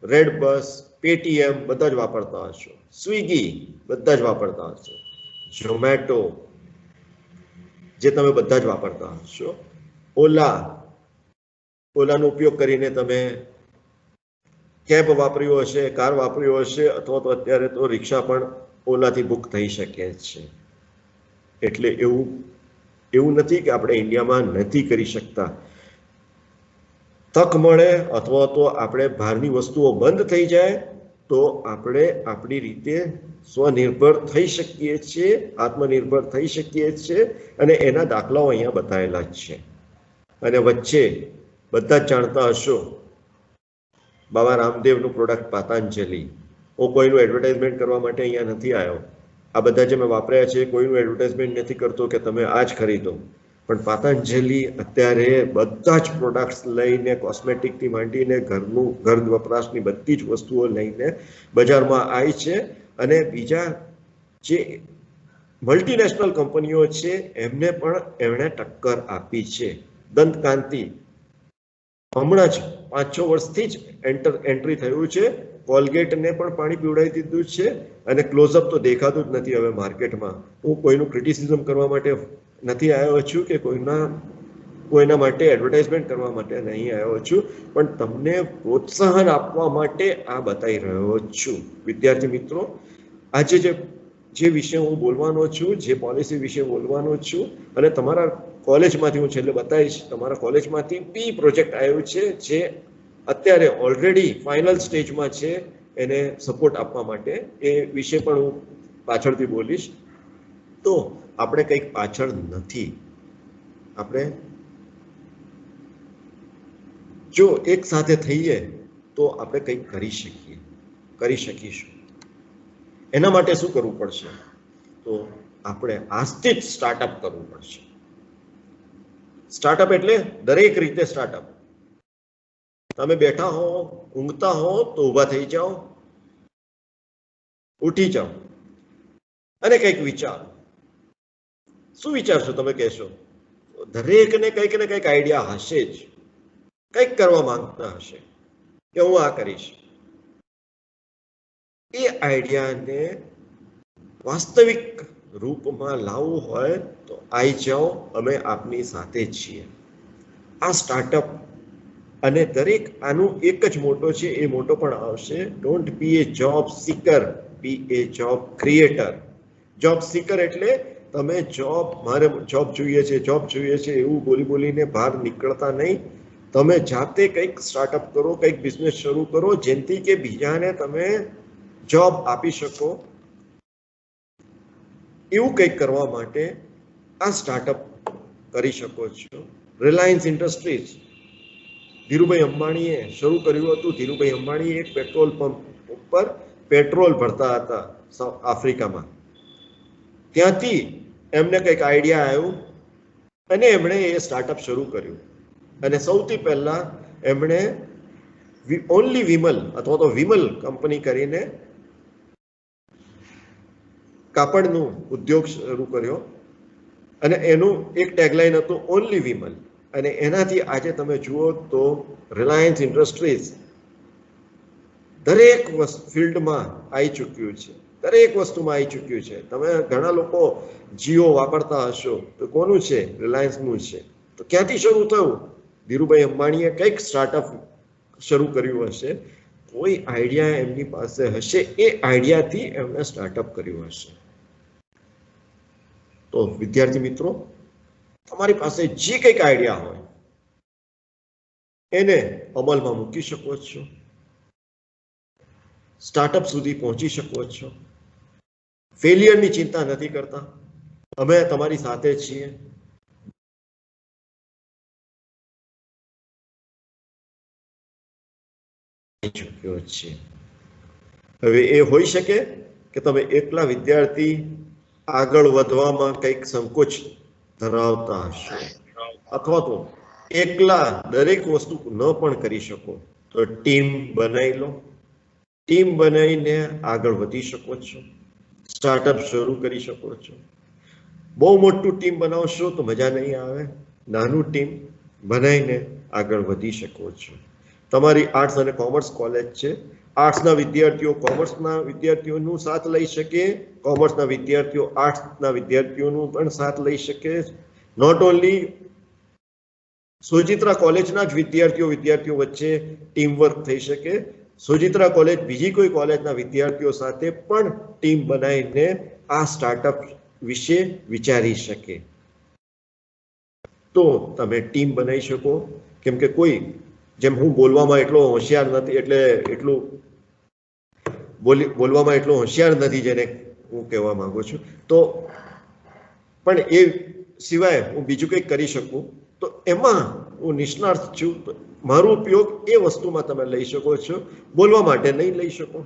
red bus, Paytm બધા જ વાપરતા હશો, સ્વિગી બધા જ વાપરતા હશો, ઝોમેટો જે તમે બધા જ વાપરતા હશો, ઓલાનો ઉપયોગ કરીને તમે કેબ વાપર્યો હશે, કાર વાપર્યો હશે, અથવા તો અત્યારે તો રિક્ષા પણ ઓલાથી બુક થઈ શકે છે. એટલે એવું નથી કે આપણે ઇન્ડિયામાં નથી કરી શકતા. તક મળે અથવા તો આપણે બહારની વસ્તુઓ બંધ થઈ જાય તો આપણે આપણી રીતે સ્વનિર્ભર થઈ શકીએ છીએ, આત્મનિર્ભર થઈ શકીએ છીએ, અને એના દાખલાઓ અહીંયા બતાવેલા જ છે. અને વચ્ચે બધા જ જાણતા હશો બાબા રામદેવનું પ્રોડક્ટ પાતાંજલિ. હું કોઈનું એડવર્ટાઇઝમેન્ટ કરવા માટે અહીંયા નથી આવ્યો. આ બધા જે મેં વાપર્યા છે કોઈનું એડવર્ટાઇઝમેન્ટ નથી કરતો કે તમે આ જ ખરીદો, પણ પાતાંજલિ અત્યારે બધા જ પ્રોડક્ટ્સ લઈને, કોસ્મેટિકથી માંડીને ઘર વપરાશની બધી જ વસ્તુઓ લઈને બજારમાં આવી છે. અને બીજા જે મલ્ટીનેશનલ કંપનીઓ છે એમને પણ એમણે ટક્કર આપી છે. દંતકાંતિ હમણાં જ 5-6 વર્ષથી જ એન્ટ્રી થયું છે. કોલગેટને પણ પાણી પીવડાવી દીધું છે, અને ક્લોઝઅપ તો દેખાતું જ નથી હવે માર્કેટમાં. હું કોઈનું ક્રિટિસિઝમ કરવા માટે નથી આવ્યો છું કે કોઈના માટે એડવર્ટાઇઝમેન્ટ કરવા માટે નહીં આવ્યો છું, પણ તમને પ્રોત્સાહન આપવા માટે આ બતાવી રહ્યો છું. વિદ્યાર્થી મિત્રો, આજે જે વિશે હું બોલવાનો છું, જે પોલિસી વિશે બોલવાનો છું, અને તમારા કોલેજમાંથી હું છેલ્લે બતાવીશ, તમારા કોલેજમાંથી બી પ્રોજેક્ટ આવ્યો છે જે અત્યારે ઓલરેડી ફાઇનલ સ્ટેજમાં છે, એને સપોર્ટ આપવા માટે એ વિશે પણ હું પાછળથી બોલીશ. તો આપણે કંઈક પાછળ નથી. આપણે જો એક સાથે થઈએ તો આપણે કંઈક કરી શકીશું. એના માટે શું કરવું પડશે? તો આપણે આજથી જ સ્ટાર્ટઅપ કરવું પડશે. સ્ટાર્ટઅપ એટલે દરેક રીતે સ્ટાર્ટઅપ. તમે બેઠા હો, ઊંઘતા હો તો ઊભા થઈ જાઓ, ઉઠી જાઓ અને કંઈક વિચારો. શું વિચારશો તમે કહેશો? દરેકને કંઈક ને કંઈક આઈડિયા હશે જ, કંઈક કરવા માંગતા હશે કે હું આ કરીશ. એ આઈડિયાને વાસ્તવિક રૂપમાં લાવવું હોય તો આવી જાઓ, અમે આપની સાથે છીએ. આ સ્ટાર્ટઅપ અને દરેક આનું એક જ મોટો છે, એ મોટો પણ આવશે. Don't be a job seeker, be a job creator. Job seeker એટલે તમે મારે જોબ જોઈએ છે એવું બોલીને બહાર નીકળતા નહીં. તમે જાતે કંઈક સ્ટાર્ટઅપ કરો, કંઈક બિઝનેસ શરૂ કરો, જેથી કે બીજાને તમે જોબ આપી શકો. એવું કંઈક કરવા માટે આ સ્ટાર્ટઅપ કરી શકો છો. રિલાયન્સ ઇન્ડસ્ટ્રીઝ ધીરુભાઈ અંબાણીએ શરૂ કર્યું હતું. ધીરુભાઈ અંબાણી એક પેટ્રોલ પંપ ઉપર પેટ્રોલ ભરતા હતા આફ્રિકામાં. ત્યાંથી એમને કંઈક આઈડિયા આવ્યું અને એમણે એ સ્ટાર્ટઅપ શરૂ કર્યું. અને સૌથી પહેલા એમણે ઓનલી વિમલ અથવા તો વિમલ કંપની કરીને કાપડનું ઉદ્યોગ શરૂ કર્યો, અને એનું એક ટેગલાઇન હતું ઓનલી વિમલ. અને એનાથી આજે તમે જુઓ તો રિલાયન્સ ઇન્ડસ્ટ્રીઝ દરેક ફિલ્ડમાં આવી ચૂક્યું છે, દરેક વસ્તુમાં આવી ચૂક્યું છે. તમે ઘણા લોકો જીઓ વાપરતા હશો તો કોનું છે? રિલાયન્સનું છે. તો ક્યાંથી શરૂ થયું? ધીરુભાઈ અંબાણીએ કંઈક સ્ટાર્ટઅપ શરૂ કર્યું હશે, કોઈ આઈડિયા એમની પાસે હશે, એ આઈડિયાથી એમણે સ્ટાર્ટઅપ કર્યું હશે. તો વિદ્યાર્થી મિત્રો, તમારી પાસે જે કંઈક આઈડિયા હોય એને અમલમાં મૂકી શકો છો, સ્ટાર્ટઅપ સુધી પહોંચી શકો છો. ફેલિયરની ચિંતા નથી કરતા, અમે તમારી સાથે છીએ. હવે એ હોઈ શકે કે તમે એકલા વિદ્યાર્થી આગળ વધવામાં કંઈક સંકોચ ધરાવતા હશો, અથવા તો એકલા દરેક વસ્તુ ન પણ કરી શકો, તો ટીમ બનાવી લો. ટીમ બનાવીને આગળ વધી શકો છો, સ્ટાર્ટઅપ શરૂ કરી શકો છો. બહુ મોટું ટીમ બનાવશો તો મજા નહીં આવે. નાનું ટીમ બનાવીને આગળ વધી શકો છો. તમારી આર્ટ્સ અને કોમર્સ કોલેજ છે. આર્ટ્સના વિદ્યાર્થીઓ કોમર્સના વિદ્યાર્થીઓનું સાથ લઈ શકે, કોમર્સના વિદ્યાર્થીઓ આર્ટ્સના વિદ્યાર્થીઓનું પણ સાથ લઈ શકે. નોટ ઓનલી સોજિત્રા કોલેજના જ વિદ્યાર્થીઓ વચ્ચે ટીમ વર્ક થઈ શકે, સોજિત્રા કોલેજ બીજી કોઈ કોલેજના વિદ્યાર્થીઓ સાથે પણ ટીમ બનાવીને આ સ્ટાર્ટઅપ વિશે વિચારી શકે. તો તમે ટીમ બનાવી શકો. કેમ કે કોઈ, જેમ હું બોલવામાં એટલો હોશિયાર નથી, એટલે એટલું બોલવામાં એટલો હોશિયાર નથી જેને હું કહેવા માંગુ છું, તો પણ એ સિવાય હું બીજું કંઈક કરી શકું તો એમાં હું નિષ્ણાત છું. મારો ઉપયોગ એ વસ્તુમાં તમે લઈ શકો છો, બોલવા માટે નહીં લઈ શકો.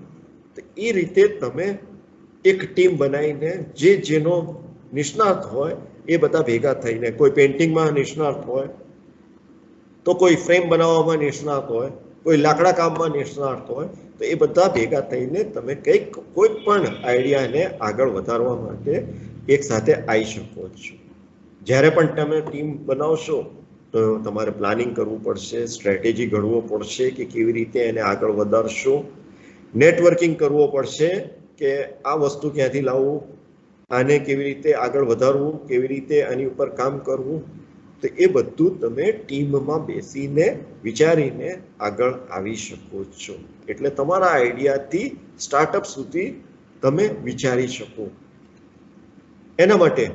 તો એ રીતે તમે એક ટીમ બનાવીને જેનો નિષ્ણાત હોય એ બધા ભેગા થઈને, કોઈ પેઇન્ટિંગમાં નિષ્ણાત હોય તો કોઈ ફ્રેમ બનાવવામાં નિષ્ણાત હોય, કોઈ લાકડા કામમાં નિષ્ણાત હોય, તો એ બધા ભેગા થઈને તમે કોઈ પણ આઈડિયાને આગળ વધારવા માટે એક સાથે આવી શકો છો. જ્યારે પણ તમે ટીમ બનાવશો તો તમારે પ્લાનિંગ કરવું પડશે, સ્ટ્રેટેજી ઘડવો પડશે કે કેવી રીતે એને આગળ વધારશો, નેટવર્કિંગ કરવો પડશે કે આ વસ્તુ ક્યાંથી લાવવું, આને કેવી રીતે આગળ વધારવું, કેવી રીતે આની ઉપર કામ કરવું. તો એ બધું તમે ટીમમાં બેસીને વિચારીને આગળ આવી શકો છો. એટલે તમારા આઈડિયાથી સ્ટાર્ટઅપ સુધી તમે વિચારી શકો. એના માટે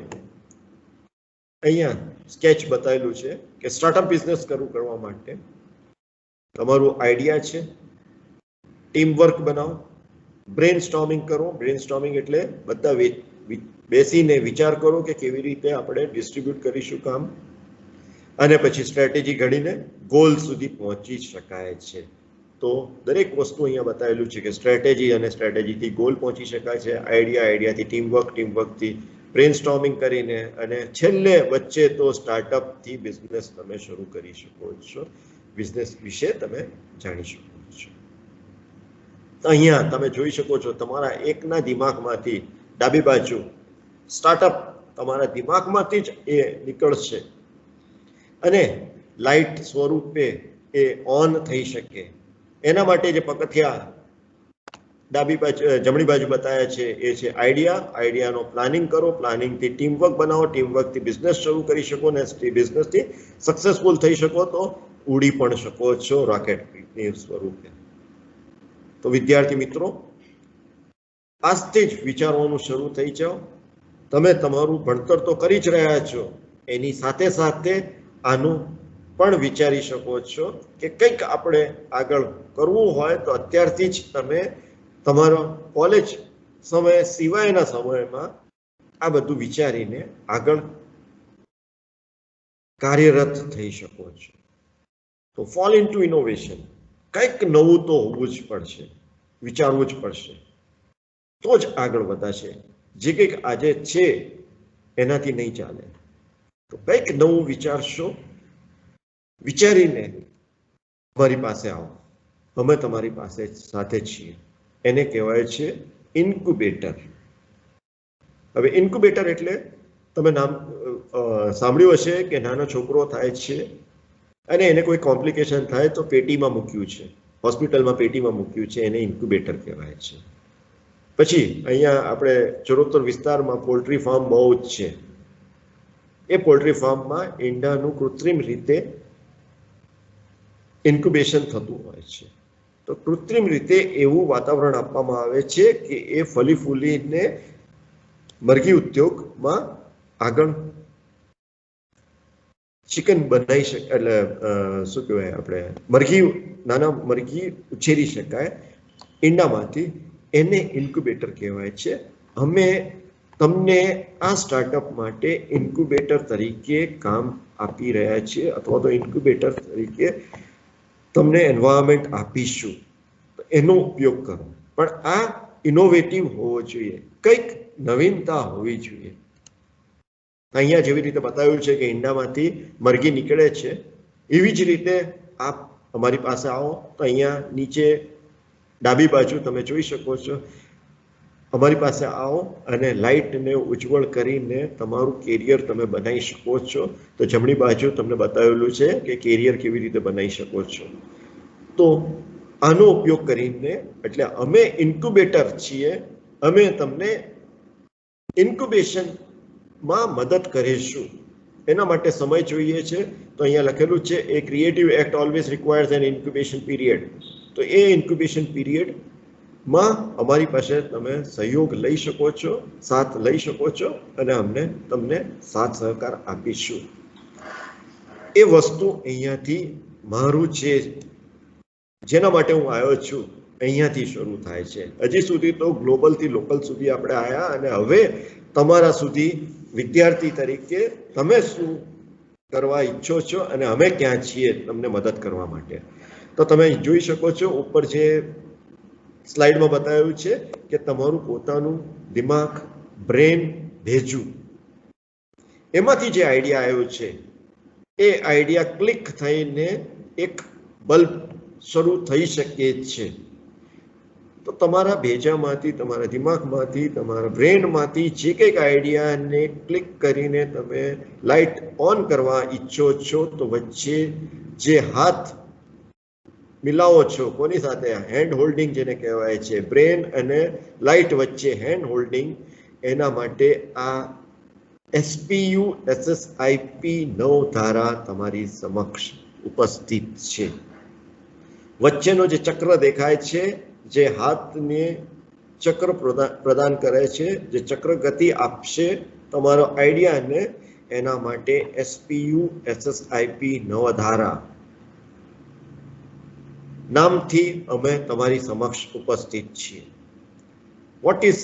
અહીંયા સ્કેચ બતાવેલું છે કે સ્ટાર્ટઅપ બિઝનેસ કરવા માટે તમારું આઈડિયા છે, ટીમ વર્ક બનાવો, બ્રેન સ્ટોર્મિંગ કરો. બ્રેન સ્ટોર્મિંગ એટલે બધા બેસીને વિચાર કરો કે કેવી રીતે આપણે ડિસ્ટ્રીબ્યુટ કરીશું કામ, અને પછી સ્ટ્રેટેજી ઘડીને ગોલ સુધી પહોંચી શકાય છે. તો દરેક વસ્તુ અહીંયા બતાવેલું છે કે સ્ટ્રેટેજી અને સ્ટ્રેટેજીથી ગોલ પહોંચી શકાય છે, આઈડિયાથી ટીમવર્કથી બ્રેન સ્ટોર્મિંગ કરીને, અને છેલ્લે વચ્ચે તો સ્ટાર્ટઅપથી બિઝનેસ તમે શરૂ કરી શકો છો, બિઝનેસ વિશે તમે જાણી શકો છો. અહીંયા તમે જોઈ શકો છો તમારા એકના દિમાગમાંથી ડાબી બાજુ સ્ટાર્ટઅપ તમારા દિમાગમાંથી જ એ નીકળશે અને લાઇટ સ્વરૂપે એ ઓન થઈ શકે. એના માટે જે પગથિયા ડાબી બાજુ જમણી બાજુ બતાવ્યા છે એ છે આઈડિયાનો પ્લાનિંગ કરો, પ્લાનિંગથી ટીમવર્ક બનાવો, ટીમવર્કથી બિઝનેસ શરૂ કરી શકો, ને બિઝનેસથી સક્સેસફુલ થઈ શકો તો ઉડી પણ શકો છો રોકેટની સ્વરૂપે. તો વિદ્યાર્થી મિત્રો, આજથી જ વિચારવાનું શરૂ થઈ જાઓ. તમે તમારું ભણતર તો કરી જ રહ્યા છો, એની સાથે સાથે આનું પણ વિચારી શકો છો કે કંઈક આપણે આગળ કરવું હોય તો અત્યારથી જ તમે તમારો કોલેજ સમય સિવાયના સમયમાં આ બધું વિચારીને આગળ કાર્યરત થઈ શકો છો. તો ફોલ ઇન્ટુ ઇનોવેશન, કંઈક નવું તો હોવું જ પડશે, વિચારવું જ પડશે, તો જ આગળ વધાશે. જે કંઈક આજે છે એનાથી નહીં ચાલે. તો કંઈક નવું વિચારશો, વિચારીને અમારી પાસે આવો, અમે તમારી પાસે સાથે છીએ. એને કહેવાય છે ઇન્ક્યુબેટર. હવે ઇન્ક્યુબેટર એટલે તમે નામ સાંભળ્યું હશે કે નાનો છોકરો થાય છે અને એને કોઈ કોમ્પ્લિકેશન થાય તો પેટીમાં મૂક્યું છે, હોસ્પિટલમાં પેટીમાં મૂક્યું છે, એને ઇન્ક્યુબેટર કહેવાય છે. પછી અહીંયા આપણે ચરોતર વિસ્તારમાં પોલ્ટ્રી ફાર્મ બહુ જ છે. એ પોલ્ટ્રી ફાર્મમાં ઈંડાનું કૃત્રિમ રીતે ઇન્ક્યુબેશન થતું હોય છે. તો કૃત્રિમ રીતે એવું વાતાવરણ આપવામાં આવે છે કે એ ફલી ફૂલીને મરઘી ઉદ્યોગમાં આગળ ચિકન બનાવી શકે, એટલે શું કહેવાય, આપણે નાના મરઘી ઉછેરી શકાય ઈંડામાંથી. એને ઇન્ક્યુબેટર કહેવાય છે. અમે તમને આ સ્ટાર્ટઅપ માટે ઇન્ક્યુબેટર તરીકે કામ આપી રહ્યા છીએ, અથવા તો ઇન્ક્યુબેટર તરીકે તમને એન્વાયરમેન્ટ આપીશું. એનો ઉપયોગ કરો, પણ આ ઇનોવેટિવ હોવો જોઈએ, કંઈક નવીનતા હોવી જોઈએ. અહીંયા જેવી રીતે બતાવ્યું છે કે ઈંડામાંથી મરઘી નીકળે છે, એવી જ રીતે આપ અમારી પાસે આવો તો અહીંયા નીચે ડાબી બાજુ તમે જોઈ શકો છો. અમારી પાસે આવો અને લાઇટને ઉજ્જવળ કરીને તમારું કેરિયર તમે બનાવી શકો છો. તો જમણી બાજુ તમને બતાવેલું છે કે કેરિયર કેવી રીતે બનાવી શકો છો. તો આનો ઉપયોગ કરીને, એટલે અમે ઇન્ક્યુબેટર છીએ, અમે તમને ઇન્ક્યુબેશનમાં મદદ કરીશું. એના માટે સમય જોઈએ છે. તો અહીંયા લખેલું છે એ creative act always requires an incubation period. તો એ ઇન્ક્યુબેશન પીરિયડમાં અમારી પાસે તમે સહયોગ લઈ શકો છો, સાથ લઈ શકો છો, અને અમને તમને સાથ સહકાર આપીશું. એ વસ્તુ અહીંયાથી મારું છે જેના માટે હું આવ્યો છું અહીંયાથી શરૂ થાય છે. હજી સુધી તો ગ્લોબલથી લોકલ સુધી આપણે આવ્યા અને હવે તમારા સુધી વિદ્યાર્થી તરીકે તમે શું કરવા ઈચ્છો છો અને અમે ક્યાં છીએ તમને મદદ કરવા માટે. તો તમે જોઈ શકો છો ઉપર જે સ્લાઇડમાં બતાવ્યું છે કે તમારું પોતાનું દિમાગ, બ્રેન ભેજું, એમાંથી જે આઈડિયા આવ્યો છે એ આઈડિયા ક્લિક થઈને એક બલ્બ શરૂ થઈ શકે છે. તો તમારા ભેજામાંથી, તમારા દિમાગમાંથી, તમારા બ્રેનમાંથી જે કંઈક આઈડિયાને ક્લિક કરીને તમે લાઇટ ઓન કરવા ઈચ્છો છો તો વચ્ચે જે હાથ મિલાવો છો, કોની સાથે? હેન્ડ હોલ્ડિંગ જેને કહેવાય છે, બ્રેન અને લાઇટ વચ્ચે હેન્ડ હોલ્ડિંગ, એના માટે આ SPU SSIP 9 ધારા તમારી સમક્ષ ઉપસ્થિત છે. વચ્ચેનો જે ચક્ર દેખાય છે, જે હાથને ચક્ર પ્રદાન કરે છે, જે ચક્ર ગતિ આપશે તમારો આઈડિયાને, એના માટે SPU SSIP 9 ધારા નામથી અમે તમારી સમક્ષ ઉપસ્થિત છીએ. વોટ ઇઝ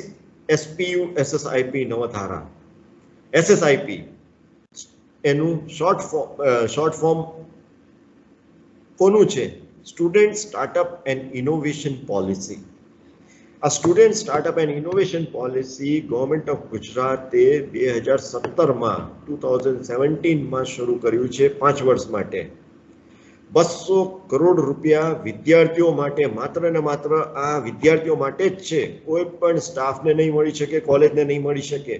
SPU SSIP 9 ધારા? SSIP એનું શોર્ટ ફોર્મ કોનું છે? Student startup and innovation policy. આ student startup and innovation policy government of ગુજરાતે 2017માં શરૂ કર્યું છે 5 વર્ષ માટે. 200 કરોડ રૂપિયા વિદ્યાર્થીઓ માટે, માત્ર ને માત્ર આ વિદ્યાર્થીઓ માટે જ છે. કોઈ પણ સ્ટાફને નહીં મળી શકે, કોલેજને નહીં મળી શકે,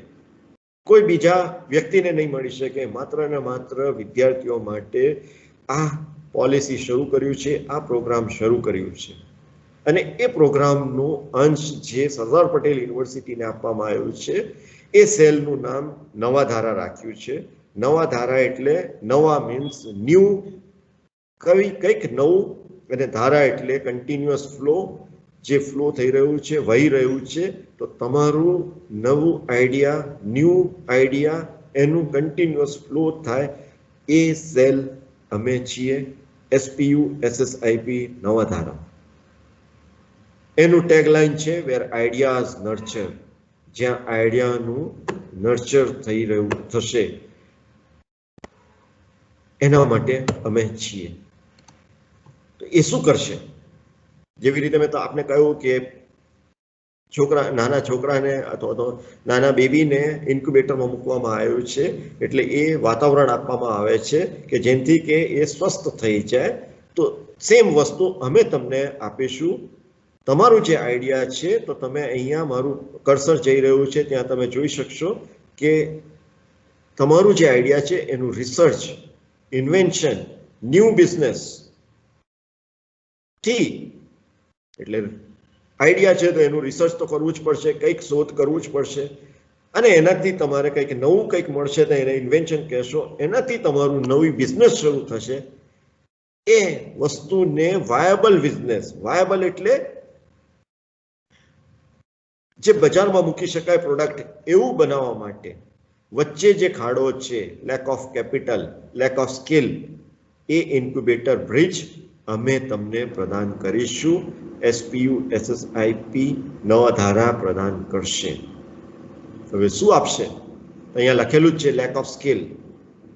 કોઈ બીજા વ્યક્તિને નહીં મળી શકે, માત્ર ને માત્ર વિદ્યાર્થીઓ માટે આ પોલિસી શરૂ કર્યું છે, આ પ્રોગ્રામ શરૂ કર્યું છે. અને એ પ્રોગ્રામનો અંશ જે સરદાર પટેલ યુનિવર્સિટીને આપવામાં આવ્યું છે, એ સેલનું નામ નવા ધારા રાખ્યું છે. નવા ધારા એટલે નવા મીન્સ ન્યૂ, કંઈક નવું, અને ધારા એટલે કન્ટિન્યુઅસ ફ્લો, જે ફ્લો થઈ રહ્યું છે, વહી રહ્યું છે. તો તમારું નવું આઈડિયા, ન્યૂ આઈડિયા, એનું કન્ટિન્યુઅસ ફ્લો થાય, એ સેલ અમે છીએ. SPU SSIP 9 ધારા. એનું ટેગલાઇન છે વેર આઈડિયાઝ નર્ચર, જ્યાં આઈડિયાનું નર્ચર થઈ રહ્યું થશે, એના માટે અમે છીએ. તો એ શું કરશે? જેવી રીતે મેં તો આપને કહ્યું કે નાના છોકરાને અથવા તો નાના બેબીને ઇન્ક્યુબેટરમાં મૂકવામાં આવ્યું છે, એટલે એ વાતાવરણ આપવામાં આવે છે કે જેનાથી કે એ સ્વસ્થ થઈ જાય. તો સેમ વસ્તુ અમે તમને આપીશું. તમારું જે આઈડિયા છે, તો તમે અહીંયા, મારું કર્સર જઈ રહ્યું છે ત્યાં તમે જોઈ શકશો કે તમારું જે આઈડિયા છે એનું રિસર્ચ, ઇન્વેન્શન, ન્યૂ બિઝનેસ થી, એટલે આઈડિયા છે તો એનું રિસર્ચ તો કરવું જ પડશે, કંઈક શોધ કરવું જ પડશે, અને એનાથી તમારે કંઈક નવું કંઈક મળશે તો એને ઇન્વેન્શન કહેશો. એનાથી તમારું નવી બિઝનેસ શરૂ થશે. એ વસ્તુને વાયબલ બિઝનેસ, વાયબલ એટલે જે બજારમાં મૂકી શકાય પ્રોડક્ટ, એવું બનાવવા માટે વચ્ચે જે ખાડો છે, lack of capital, lack of skill, A incubator bridge અમે તમને પ્રદાન કરીશું. SPU SSIP 9 ધારા પ્રદાન કરશે. હવે શું આપશે? અહીંયા લખેલું જ છે લેક ઓફ સ્કિલ.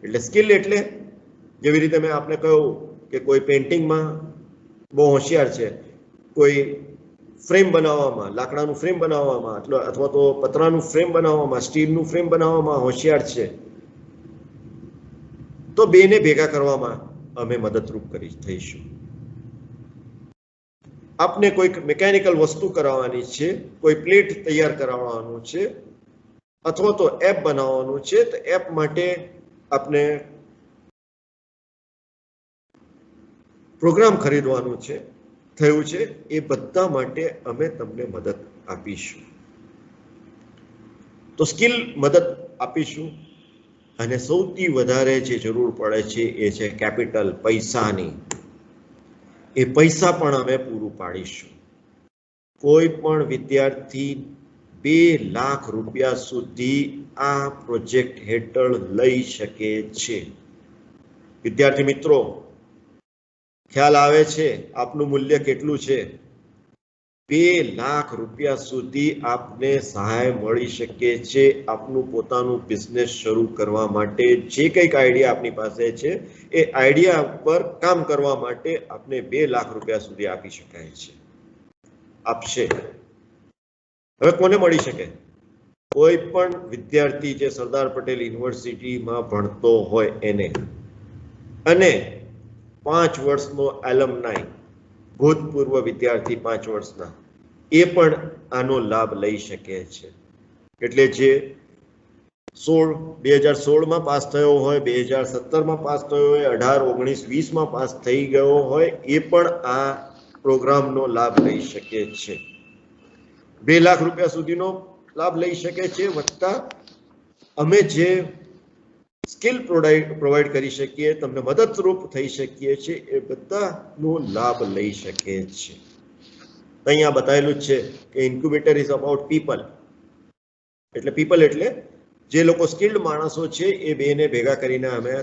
એટલે સ્કિલ એટલે જેવી રીતે મેં આપને કહ્યું કે કોઈ પેઇન્ટિંગમાં બહુ હોશિયાર છે, કોઈ ફ્રેમ બનાવવામાં, લાકડાનું ફ્રેમ બનાવવામાં, અથવા તો પતરાનું ફ્રેમ બનાવવામાં, સ્ટીલનું ફ્રેમ બનાવવામાં હોશિયાર છે, તો બેને ભેગા કરવામાં અમે મદદરૂપ થઈશું. આપને કોઈક મિકેનિકલ વસ્તુ કરાવવાની છે, કોઈ પ્લેટ તૈયાર કરાવવાનું છે, અથવા તો એપ બનાવવાનું છે, તો એપ માટે આપને પ્રોગ્રામ ખરીદવાનું છે, થયું છે, એ બધા માટે અમે તમને મદદ આપીશું. તો સ્કિલ મદદ આપીશું. અને સૌથી વધારે જે જરૂર પડે છે એ છે કેપિટલ, પૈસાની. એ પૈસા પણ અમે પૂરું પાડીશું. કોઈ પણ વિદ્યાર્થી 2 લાખ રૂપિયા સુધી આ પ્રોજેક્ટ હેઠળ લઈ શકે છે. વિદ્યાર્થી મિત્રો, ખ્યાલ આવે છે આપનું મૂલ્ય કેટલું છે? 2 લાખ રૂપિયા સુધી આપને સહાય મળી શકે છે આપનું પોતાનું બિઝનેસ શરૂ કરવા માટે. જે કંઈક આઈડિયા આપની પાસે છે એ આઈડિયા પર કામ કરવા માટે આપને 2 લાખ રૂપિયા સુધી આપી શકાય છે, આપશે. હવે કોને મળી શકે? કોઈ પણ વિદ્યાર્થી જે સરદાર પટેલ યુનિવર્સિટીમાં ભણતો હોય એને, અને 5 વર્ષનો એલ્યુમનાઈ, ભૂતપૂર્વ વિદ્યાર્થી 5 વર્ષના, એ પણ આનો લાભ લઈ શકે છે. એટલે જે 2016માં પાસ થયો હોય, 2017માં પાસ થયો હોય, 18, 19, 20માં પાસ થઈ ગયો હોય, એ પણ આ પ્રોગ્રામનો લાભ લઈ શકે છે. 2 લાખ રૂપિયા સુધીનો લાભ લઈ શકે છે, વત્તા અમે જે સ્કિલ પ્રોવાઈડ કરી શકીએ, તમને મદદરૂપ થઈ શકીએ છીએ, એ બધાનો લાભ લઈ શકે છે. અહીંયા બતાવેલું જ છે કે ઇન્ક્યુબેટર ઇઝ અબાઉટ પીપલ. એટલે પીપલ એટલે જે લોકો સ્કિલ્ડ માણસો છે એ બેને ભેગા કરીને અમે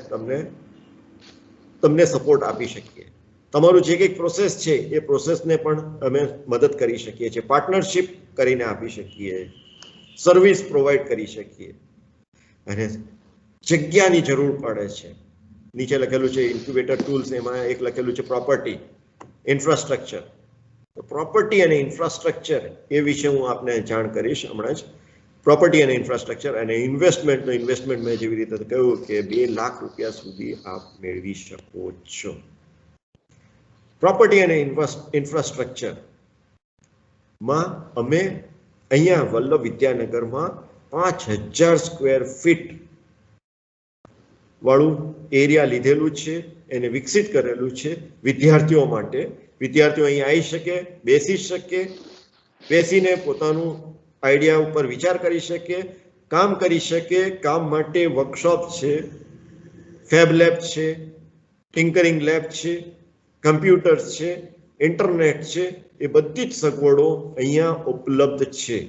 તમને સપોર્ટ આપી શકીએ. તમારું જે કંઈક પ્રોસેસ છે એ પ્રોસેસને પણ અમે મદદ કરી શકીએ છીએ, પાર્ટનરશિપ કરીને આપી શકીએ, સર્વિસ પ્રોવાઈડ કરી શકીએ. અને જગ્યાની જરૂર પડે છે. નીચે લખેલું છે ઇન્ક્યુબેટર ટૂલ્સ, એમાં એક લખેલું છે પ્રોપર્ટી, ઇન્ફ્રાસ્ટ્રક્ચર. તો પ્રોપર્ટી અને ઇન્ફ્રાસ્ટ્રક્ચર એ વિશે હું આપને જાણ કરીશ હમણાં જ. પ્રોપર્ટી અને ઇન્ફ્રાસ્ટ્રક્ચર અને ઇન્વેસ્ટમેન્ટ મેં જેવી રીતે કહ્યું કે 2 લાખ રૂપિયા સુધી આપ મેળવી શકો છો. પ્રોપર્ટી અને ઇન્ફ્રાસ્ટ્રક્ચર માં અમે અહીંયા વલ્લભ વિદ્યાનગરમાં 5000 સ્ક્વેર ફીટ વાળું એરિયા લીધેલું છે, એને વિકસિત કરેલું છે વિદ્યાર્થીઓ માટે. વિદ્યાર્થીઓ અહીંયા આવી શકે, બેસી શકે, બેસીને પોતાનું આઈડિયા ઉપર વિચાર કરી શકે, કામ કરી શકે. કામ માટે વર્કશોપ છે, ફેબ લેબ છે, ટિંકરિંગ લેબ છે, કમ્પ્યુટર્સ છે, ઇન્ટરનેટ છે, એ બધી જ સગવડો અહીંયા ઉપલબ્ધ છે.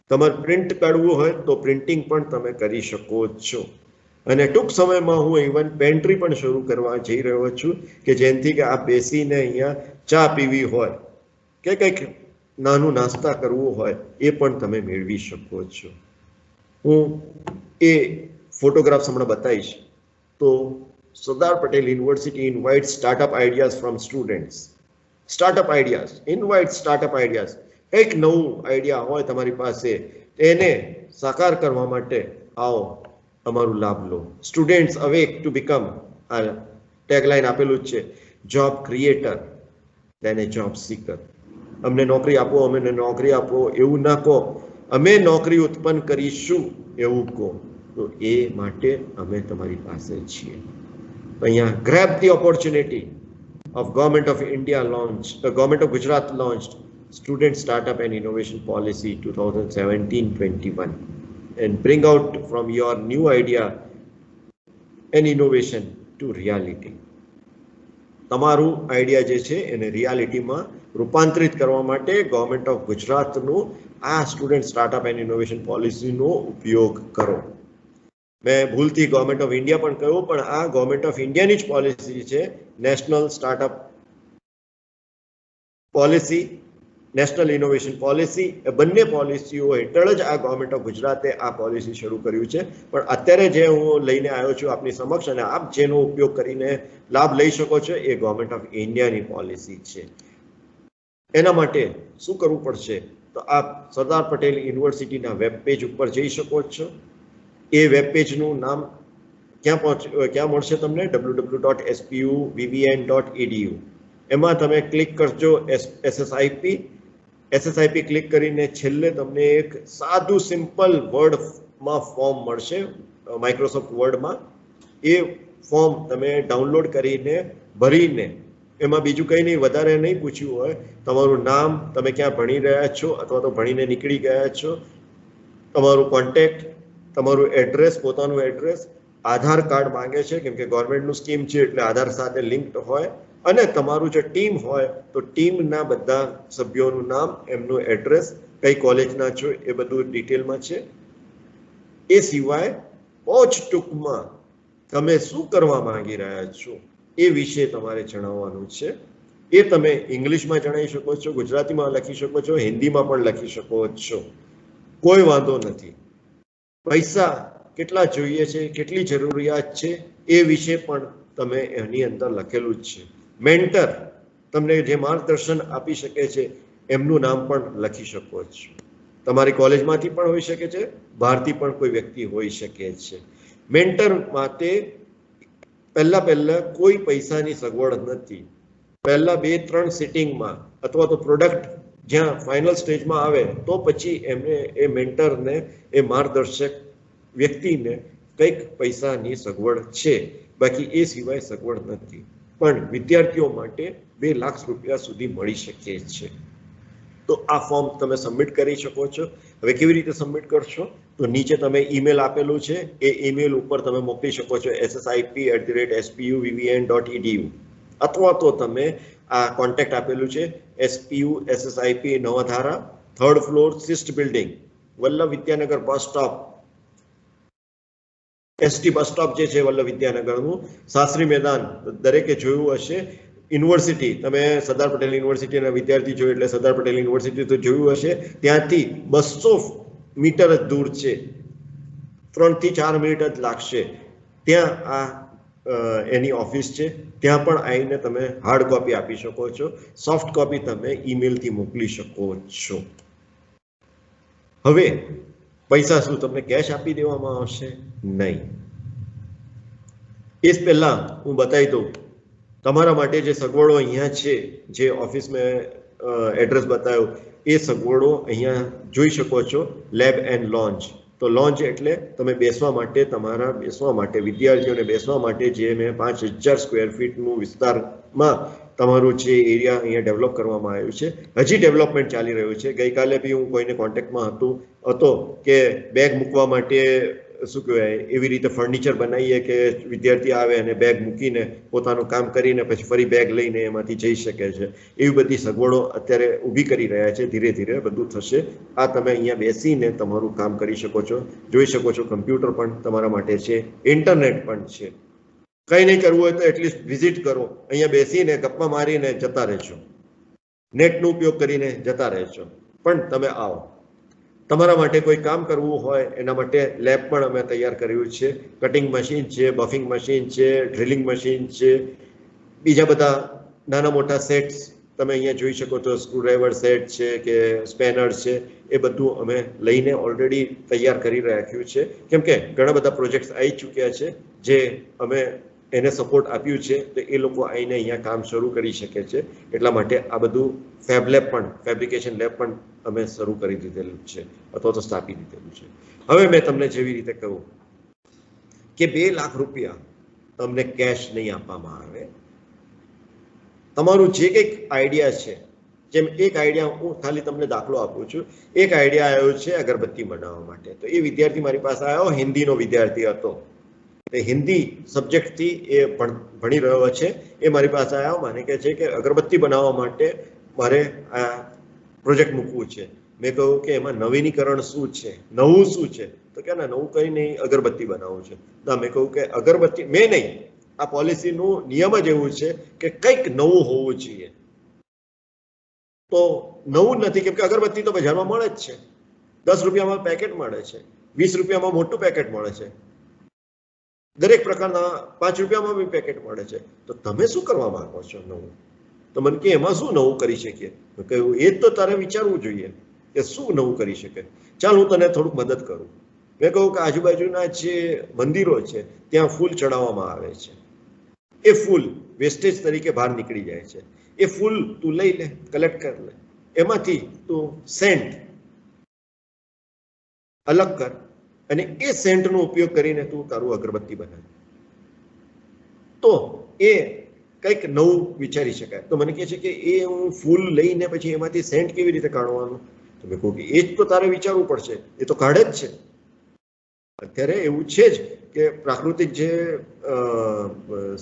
તમારે પ્રિન્ટ કાઢવું હોય તો પ્રિન્ટિંગ પણ તમે કરી શકો છો. અને ટૂંક સમયમાં હું ઇવન પેન્ટ્રી પણ શરૂ કરવા જઈ રહ્યો છું કે જેનાથી કે આપ બેસીને અહીંયા ચા પીવી હોય કે કંઈક નાનું નાસ્તા કરવું હોય એ પણ તમે મેળવી શકો છો. હું એ ફોટોગ્રાફ્સ હમણાં બતાવીશ. તો Sardar Patel university invite startup ideas from students. Startup ideas, invite startup ideas. કંઈક નવું આઈડિયા હોય તમારી પાસે, એને સાકાર કરવા માટે આવો, અમારું લાભ લો. સ્ટુડન્ટ્સ અવેક ટુ બીકમ, આ ટેગલાઇન આપેલું જ છે, જોબ ક્રિએટર દેન એ જોબ સીકર. અમને નોકરી આપો, અમને નોકરી આપો એવું ના કહો, અમે નોકરી ઉત્પન્ન કરીશું એવું કહો. તો એ માટે અમે તમારી પાસે છીએ. અહીંયા grab the opportunity of Government of India launched, Government of Gujarat launched Student Startup and Innovation Policy 2017-21 and bring out from your new idea and innovation to reality. તમારું આઈડિયા જે છે એને રિયાલિટીમાં રૂપાંતરિત કરવા માટે ગવર્મેન્ટ ઓફ ગુજરાતનું આ student startup and innovation પોલિસીનો ઉપયોગ કરો. મેં ભૂલથી ગવર્મેન્ટ ઓફ ઇન્ડિયા પણ કહ્યું, પણ આ ગવર્મેન્ટ ઓફ ઇન્ડિયાની જ પોલિસી છે. National startup policy, national innovation policy, એ બંને પોલિસીઓ હેઠળ જ આ ગવર્મેન્ટ ઓફ ગુજરાતે આ પોલિસી શરૂ કર્યું છે. પણ અત્યારે જે હું લઈને આવ્યો છું આપની સમક્ષ અને આપ જેનો ઉપયોગ કરીને લાભ લઈ શકો છો એ ગવર્મેન્ટ ઓફ ઇન્ડિયાની પોલિસી છે. એના માટે શું કરવું પડશે? તો આપ સરદાર પટેલ યુનિવર્સિટીના વેબ પેજ ઉપર જઈ શકો છો. એ વેબ પેજનું નામ ક્યાં મળશે તમને? www.spuvvn.edu. એમાં તમે ક્લિક કરજો SSIP ક્લિક કરીને છેલ્લે તમને એક સાદું સિમ્પલ વર્ડમાં ફોર્મ મળશે માઇક્રોસોફ્ટ વર્ડમાં. એ ફોર્મ તમે ડાઉનલોડ કરીને ભરીને, એમાં બીજું કંઈ નહીં, વધારે નહીં પૂછ્યું હોય, તમારું નામ, તમે ક્યાં ભણી રહ્યા છો અથવા તો ભણીને નીકળી ગયા છો, તમારું કોન્ટેક્ટ, તમારું એડ્રેસ, પોતાનું એડ્રેસ, આધાર કાર્ડ માંગે છે કેમ કે ગવર્મેન્ટનું સ્કીમ છે એટલે આધાર સાથે લિંક્ડ હોય, અને તમારું જે ટીમ હોય તો ટીમના બધા સભ્યોનું નામ, એમનું એડ્રેસ, કઈ કોલેજના છો એ બધું ડિટેલમાં છે. એ સિવાય બહુ જ ટૂંકમાં તમે શું કરવા માંગી રહ્યા છો એ વિશે તમારે જણાવવાનું છે. એ તમે ઇંગ્લિશમાં જણાવી શકો છો, ગુજરાતીમાં લખી શકો છો, હિન્દીમાં પણ લખી શકો છો, કોઈ વાંધો નથી. પૈસા કેટલા જોઈએ છે, કેટલી જરૂરિયાત છે એ વિશે પણ તમે એની અંદર લખેલું જ છે. મેન્ટર તમને જે માર્ગદર્શન આપી શકે છે એમનું નામ પણ લખી શકો છો. તમારી કોલેજમાંથી પણ હોઈ શકે છે, બહારથી પણ કોઈ વ્યક્તિ હોઈ શકે છે. મેન્ટર માટે પહેલા કોઈ પૈસાની સગવડ નથી. પહેલા 2-3 સિટિંગમાં અથવા તો પ્રોડક્ટ જ્યાં ફાઇનલ સ્ટેજમાં આવે તો પછી એમને એ મેન્ટરને, એ માર્ગદર્શક વ્યક્તિને કંઈક પૈસાની સગવડ છે, બાકી એ સિવાય સગવડ નથી. પણ વિદ્યાર્થીઓ માટે 2 લાખ રૂપિયા સુધી મળી શકે છે. તો આ ફોર્મ તમે સબમિટ કરી શકો છો. હવે કેવી રીતે સબમિટ કરશો? તો નીચે તમે ઈમેલ આપેલું છે, એ ઈમેલ ઉપર તમે મોકલી શકો છો ssip@spuvvn.edu, અથવા તો તમે આ કોન્ટેક્ટ આપેલું છે SPU SSIP નવાધારા, 3rd floor, 6th building, Vallabh Vidyanagar bus stop, ST bus stop જે છે વલ્લભ વિદ્યાનગરનું, શાસ્ત્રી મેદાન દરેકે જોયું હશે. યુનિવર્સિટી, તમે સરદાર પટેલ યુનિવર્સિટીના વિદ્યાર્થી છો એટલે સરદાર પટેલ યુનિવર્સિટી તો જોયું હશે. ત્યાંથી 200 મીટર જ દૂર છે, 3 થી 4 મિનિટ જ લાગશે. ત્યાં આ એની ઓફિસ છે. ત્યાં પણ આવીને તમે હાર્ડ કોપી આપી શકો છો, સોફ્ટ કોપી તમે ઈમેલથી મોકલી શકો છો. હવે પૈસા શું તમને કેશ આપી દેવામાં આવશે? નહીં. એ પહેલા હું બતાવી દઉં તમારા માટે જે સગવડો અહીંયા છે, જે ઓફિસ મેં એડ્રેસ બતાવ્યું, એ સગવડો અહીંયા જોઈ શકો છો. Lab and lounge. તો લોન્જ એટલે તમે બેસવા માટે, તમારા બેસવા માટે, વિદ્યાર્થીઓને બેસવા માટે જે મેં 5000 સ્ક્વેર ફીટનું વિસ્તારમાં તમારું જે એરિયા અહીંયા ડેવલપ કરવામાં આવ્યું છે, હજી ડેવલપમેન્ટ ચાલી રહ્યું છે. ગઈકાલે બી હું કોઈને કોન્ટેક્ટમાં હતો કે બેગ મૂકવા માટે શું કહેવાય એવી રીતે ફર્નિચર બનાવીએ કે વિદ્યાર્થી આવે અને બેગ મૂકીને પોતાનું કામ કરીને પછી ફરી બેગ લઈને એમાંથી જઈ શકે છે. એવી બધી સગવડો અત્યારે ઊભી કરી રહ્યા છે. ધીરે ધીરે બધું થશે. આ તમે અહીંયા બેસીને તમારું કામ કરી શકો છો, જોઈ શકો છો. કમ્પ્યુટર પણ તમારા માટે છે, ઇન્ટરનેટ પણ છે. કંઈ નહીં કરવું હોય તો એટલીસ્ટ વિઝિટ કરો, અહીંયા બેસીને ગપ્પા મારીને જતા રહેજો, નેટનો ઉપયોગ કરીને જતા રહેજો. પણ તમે આવો. તમારા માટે કોઈ કામ કરવું હોય એના માટે લેબ પણ અમે તૈયાર કર્યું છે. કટિંગ મશીન છે, બફિંગ મશીન છે, ડ્રિલિંગ મશીન છે, બીજા બધા નાના મોટા સેટ્સ તમે અહીંયા જોઈ શકો છો. સ્ક્રૂડ્રાઈવર સેટ છે કે સ્પેનર છે, એ બધું અમે લઈને ઓલરેડી તૈયાર કરી રાખ્યું છે. કેમ કે ઘણા બધા પ્રોજેક્ટ્સ આવી ચૂક્યા છે જે અમે એને સપોર્ટ આપ્યું છે, તો એ લોકો આવીને અહીંયા કામ શરૂ કરી શકે છે. એટલા માટે આ બધું ફેબ લેબ પણ, ફેબ્રિકેશન લેબ પણ અમે શરૂ કરી દીધેલું છે અથવા તો સ્થાપી દીધેલું છે. હવે મેં તમને જેવી રીતે કહું કે 2 લાખ રૂપિયા તમને કેશ નહીં આપવામાં આવે. તમારું જે કંઈક આઈડિયા છે, જેમ એક આઈડિયા હું ખાલી તમને દાખલો આપું છું. એક આઈડિયા આવ્યો છે અગરબત્તી બનાવવા માટે. તો એ વિદ્યાર્થી મારી પાસે આવ્યો, હિન્દીનો વિદ્યાર્થી હતો. એ હિન્દી સબ્જેક્ટથી એ ભણી રહ્યો છે. એ મારી પાસે આવ્યો, મને કહે છે કે અગરબત્તી બનાવવા માટે મારે આ પ્રોજેક્ટ મૂકવું છે. મેં કહ્યું કે એમાં નવીનીકરણ શું છે, નવું શું છે? તો કે ના, નવું કંઈ નહીં, અગરબત્તી બનાવવું છે. ના, મેં કહ્યું કે અગરબત્તી મેં નહીં, આ પોલિસીનું નિયમ જ એવું છે કે કંઈક નવું હોવું જોઈએ. તો નવું નથી, કેમ કે અગરબત્તી તો બજારમાં મળે જ છે. 10 રૂપિયામાં પેકેટ મળે છે, 20 રૂપિયામાં મોટું પેકેટ મળે છે, દરેક પ્રકારના 5 રૂપિયામાં બી પેકેટ મળે છે. તો તમે શું કરવા માંગો છો નવું? તો મને કે એમાં શું નવું કરી શકીએ? મેં કહ્યું એ જ તો તારે વિચારવું જોઈએ કે શું નવું કરી શકે. ચાલ હું તને થોડુંક મદદ કરું. મેં કહ્યું કે આજુબાજુના જે મંદિરો છે ત્યાં ફૂલ ચડાવવામાં આવે છે. એ ફૂલ વેસ્ટેજ તરીકે બહાર નીકળી જાય છે. એ ફૂલ તું લઈ લે, કલેક્ટ કરી લે, એમાંથી તું સેન્ટ અલગ કર અને એ સેન્ટનો ઉપયોગ કરીને તું તારું અગરબત્તી બનાવ. તો એ કંઈક નવું વિચારી શકાય. તો મને કહે છે કે એ હું ફૂલ લઈને પછી એમાંથી સેન્ટ કેવી રીતે કાઢવાનું? તો મેં કહું કે એ જ તો તારે વિચારવું પડશે. એ તો કાઢે જ છે. અત્યારે એવું છે જ કે પ્રાકૃતિક જે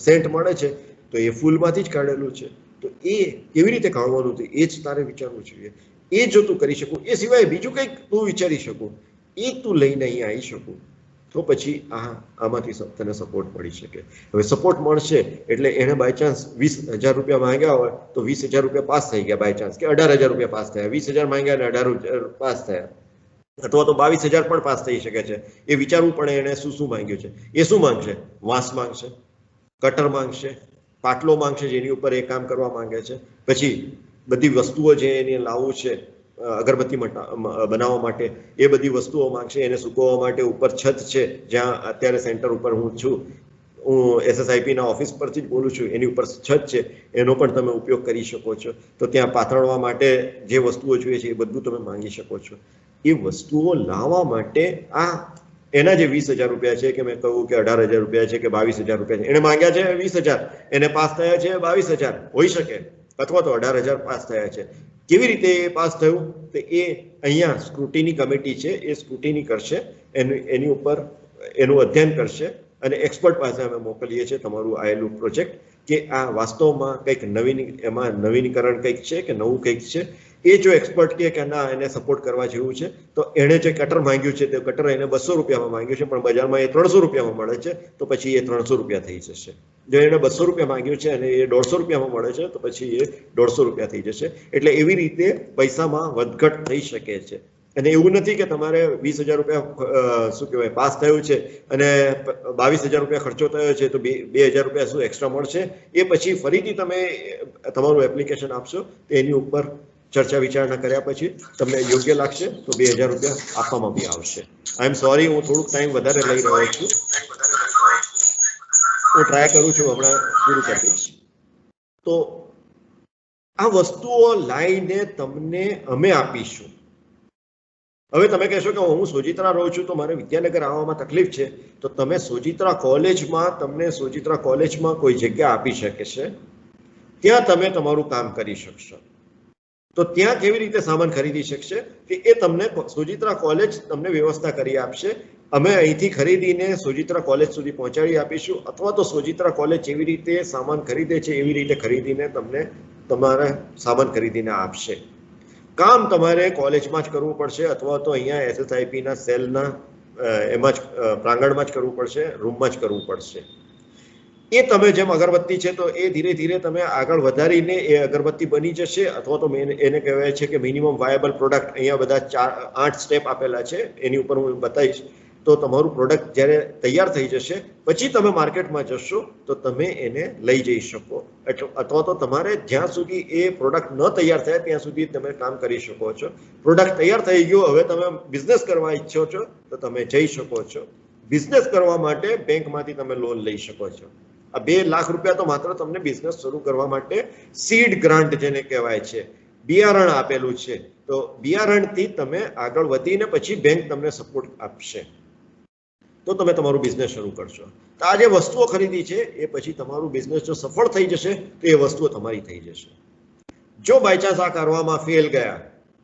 સેન્ટ મળે છે તો એ ફૂલમાંથી જ કાઢેલું છે. તો એ કેવી રીતે કાઢવાનું હતું એ જ તારે વિચારવું જોઈએ. એ જો તું કરી શકું, એ સિવાય બીજું કંઈક તું વિચારી શકું, એ તું લઈને અહીંયા આવી શકું. તો પછી આમાંથી તને સપોર્ટ મળી શકે. હવે સપોર્ટ મળશે એટલે એને બાય ચાન્સ 20,000 રૂપિયા માંગ્યા હોય તો 20,000 રૂપિયા પાસ થઈ ગયા બાય ચાન્સ, કે 18,000 રૂપિયા પાસ થયા, 20,000 માંગ્યા અને 18,000 પાસ થયા, અથવા તો 22,000 પણ પાસ થઈ શકે છે. એ વિચારવું પડે એને શું માંગ્યું છે. એ શું માંગશે? વાંસ માંગશે, કટર માંગશે, પાટલો માંગશે જેની ઉપર એ કામ કરવા માંગે છે, પછી બધી વસ્તુઓ જે એને લાવવું છે અગરબત્તી બનાવવા માટે એ બધી વસ્તુઓ માંગશે, એને સૂકવવા માટે ઉપર છત છે જ્યાં અત્યારે સેન્ટર ઉપર હું છું, હું SSIP ના ઓફિસ પરથી જ બોલું છું, એની ઉપર છત છે, એનો પણ તમે ઉપયોગ કરી શકો છો. તો ત્યાં પાથરવા માટે જે વસ્તુઓ જોઈએ છે એ બધું તમે માંગી શકો છો. એ વસ્તુઓ લાવવા માટે એના જે 20,000 રૂપિયા છે, કે મેં કહ્યું કે 18,000 રૂપિયા છે કે 22,000 રૂપિયા છે, એને માંગ્યા છે 20,000, એને પાસ થયા છે 22,000 હોઈ શકે, અથવા તો 18,000 પાસ થયા છે. કેવી રીતે એ પાસ થયું? તો એ અહીંયા સ્ક્રુટિની કમિટી છે, એ સ્ક્રુટિની કરશે, એની ઉપર એનું અધ્યયન કરશે અને એક્સપર્ટ પાસે અમે મોકલીએ છીએ તમારું આયેલું પ્રોજેક્ટ, કે આ વાસ્તવમાં કંઈક એમાં નવીનીકરણ કંઈક છે કે નવું કંઈક છે. એ જો એક્સપર્ટ કે ના એને સપોર્ટ કરવા જેવું છે, તો એણે જે કટર માંગ્યું છે તે કટર એને 200 રૂપિયામાં માંગ્યું છે, પણ બજારમાં એ 300 રૂપિયામાં મળે છે, તો પછી એ 300 રૂપિયા થઈ જશે. જો એને 200 રૂપિયા માંગ્યું છે અને એ 150 રૂપિયામાં મળે છે, તો પછી એ 150 રૂપિયા થઈ જશે. એટલે એવી રીતે પૈસામાં વધઘટ થઈ શકે છે. અને એવું નથી કે તમારે 20,000 રૂપિયા શું કહેવાય પાસ થયું છે અને 22,000 રૂપિયા ખર્ચો થયો છે તો 2,000 રૂપિયા શું એક્સ્ટ્રા મળશે. એ પછી ફરીથી તમે તમારું એપ્લિકેશન આપશો, એની ઉપર ચર્ચા વિચારણા કર્યા પછી તમને યોગ્ય લાગશે તો 2,000 રૂપિયા આપવામાં બી આવશે. આઈ એમ સોરી, હું થોડુંક ટાઈમ વધારે લઈ રહ્યો છું, હું ટ્રાય કરું છું, હમણાં પૂરું કરી દઈશ. તો આ વસ્તુઓ લાવીને તમને અમે આપીશું. હવે તમે કહેશો કે હું સોજિત્રા રહું છું તો મારે વિદ્યાનગર આવવામાં તકલીફ છે, તો તમે સોજિત્રા કોલેજમાં કોઈ જગ્યા આપી શકે છે, ત્યાં તમે તમારું કામ કરી શકશો. તો ત્યાં કેવી રીતે સામાન ખરીદી શકશે કે એ તમને સોજિત્રા કોલેજ તમને વ્યવસ્થા કરી આપશે. અમે અહીંથી ખરીદીને સોજિત્રા કોલેજ સુધી પહોંચાડી આપીશું, અથવા તો સોજિત્રા કોલેજ જેવી રીતે સામાન ખરીદે છે એવી રીતે ખરીદીને તમને તમારા સામાન ખરીદીને આપશે. કામ તમારે કોલેજમાં જ કરવું પડશે, અથવા તો અહીંયા SSIPના સેલના એમાં જ પ્રાંગણમાં જ કરવું પડશે, રૂમમાં જ કરવું પડશે. એ તમે જેમ અગરબત્તી છે તો એ ધીરે ધીરે તમે આગળ વધારીને એ અગરબત્તી બની જશે, અથવા તો એને કહેવાય છે કે મિનિમમ વાયેબલ પ્રોડક્ટ. અહીંયા બધા 8 સ્ટેપ આપેલા છે, એની ઉપર હું બતાવીશ. તો તમારું પ્રોડક્ટ જ્યારે તૈયાર થઈ જશે પછી તમે માર્કેટમાં જશો તો તમે એને લઈ જઈ શકો, અથવા તો તમારે જ્યાં સુધી એ પ્રોડક્ટ ન તૈયાર થાય ત્યાં સુધી તમે કામ કરી શકો છો. પ્રોડક્ટ તૈયાર થઈ ગયો, હવે તમે બિઝનેસ કરવા ઈચ્છો છો તો તમે જઈ શકો છો. બિઝનેસ કરવા માટે બેંકમાંથી તમે લોન લઈ શકો છો. આ 2 લાખ રૂપિયા તો માત્ર તમને બિઝનેસ શરૂ કરવા માટે સીડ ગ્રાન્ટ જેને કહેવાય છે, બિયારણ આપેલું છે. તો બિયારણથી તમે આગળ વધીને પછી બેંક તમને સપોર્ટ આપશે, તો તમે તમારું બિઝનેસ શરૂ કરશો. તો આ જે વસ્તુઓ ખરીદી છે એ પછી તમારું બિઝનેસ જો સફળ થઈ જશે તો એ વસ્તુઓ તમારી થઈ જશે. જો બાય ચાન્સ આ કરવામાં ફેલ ગયા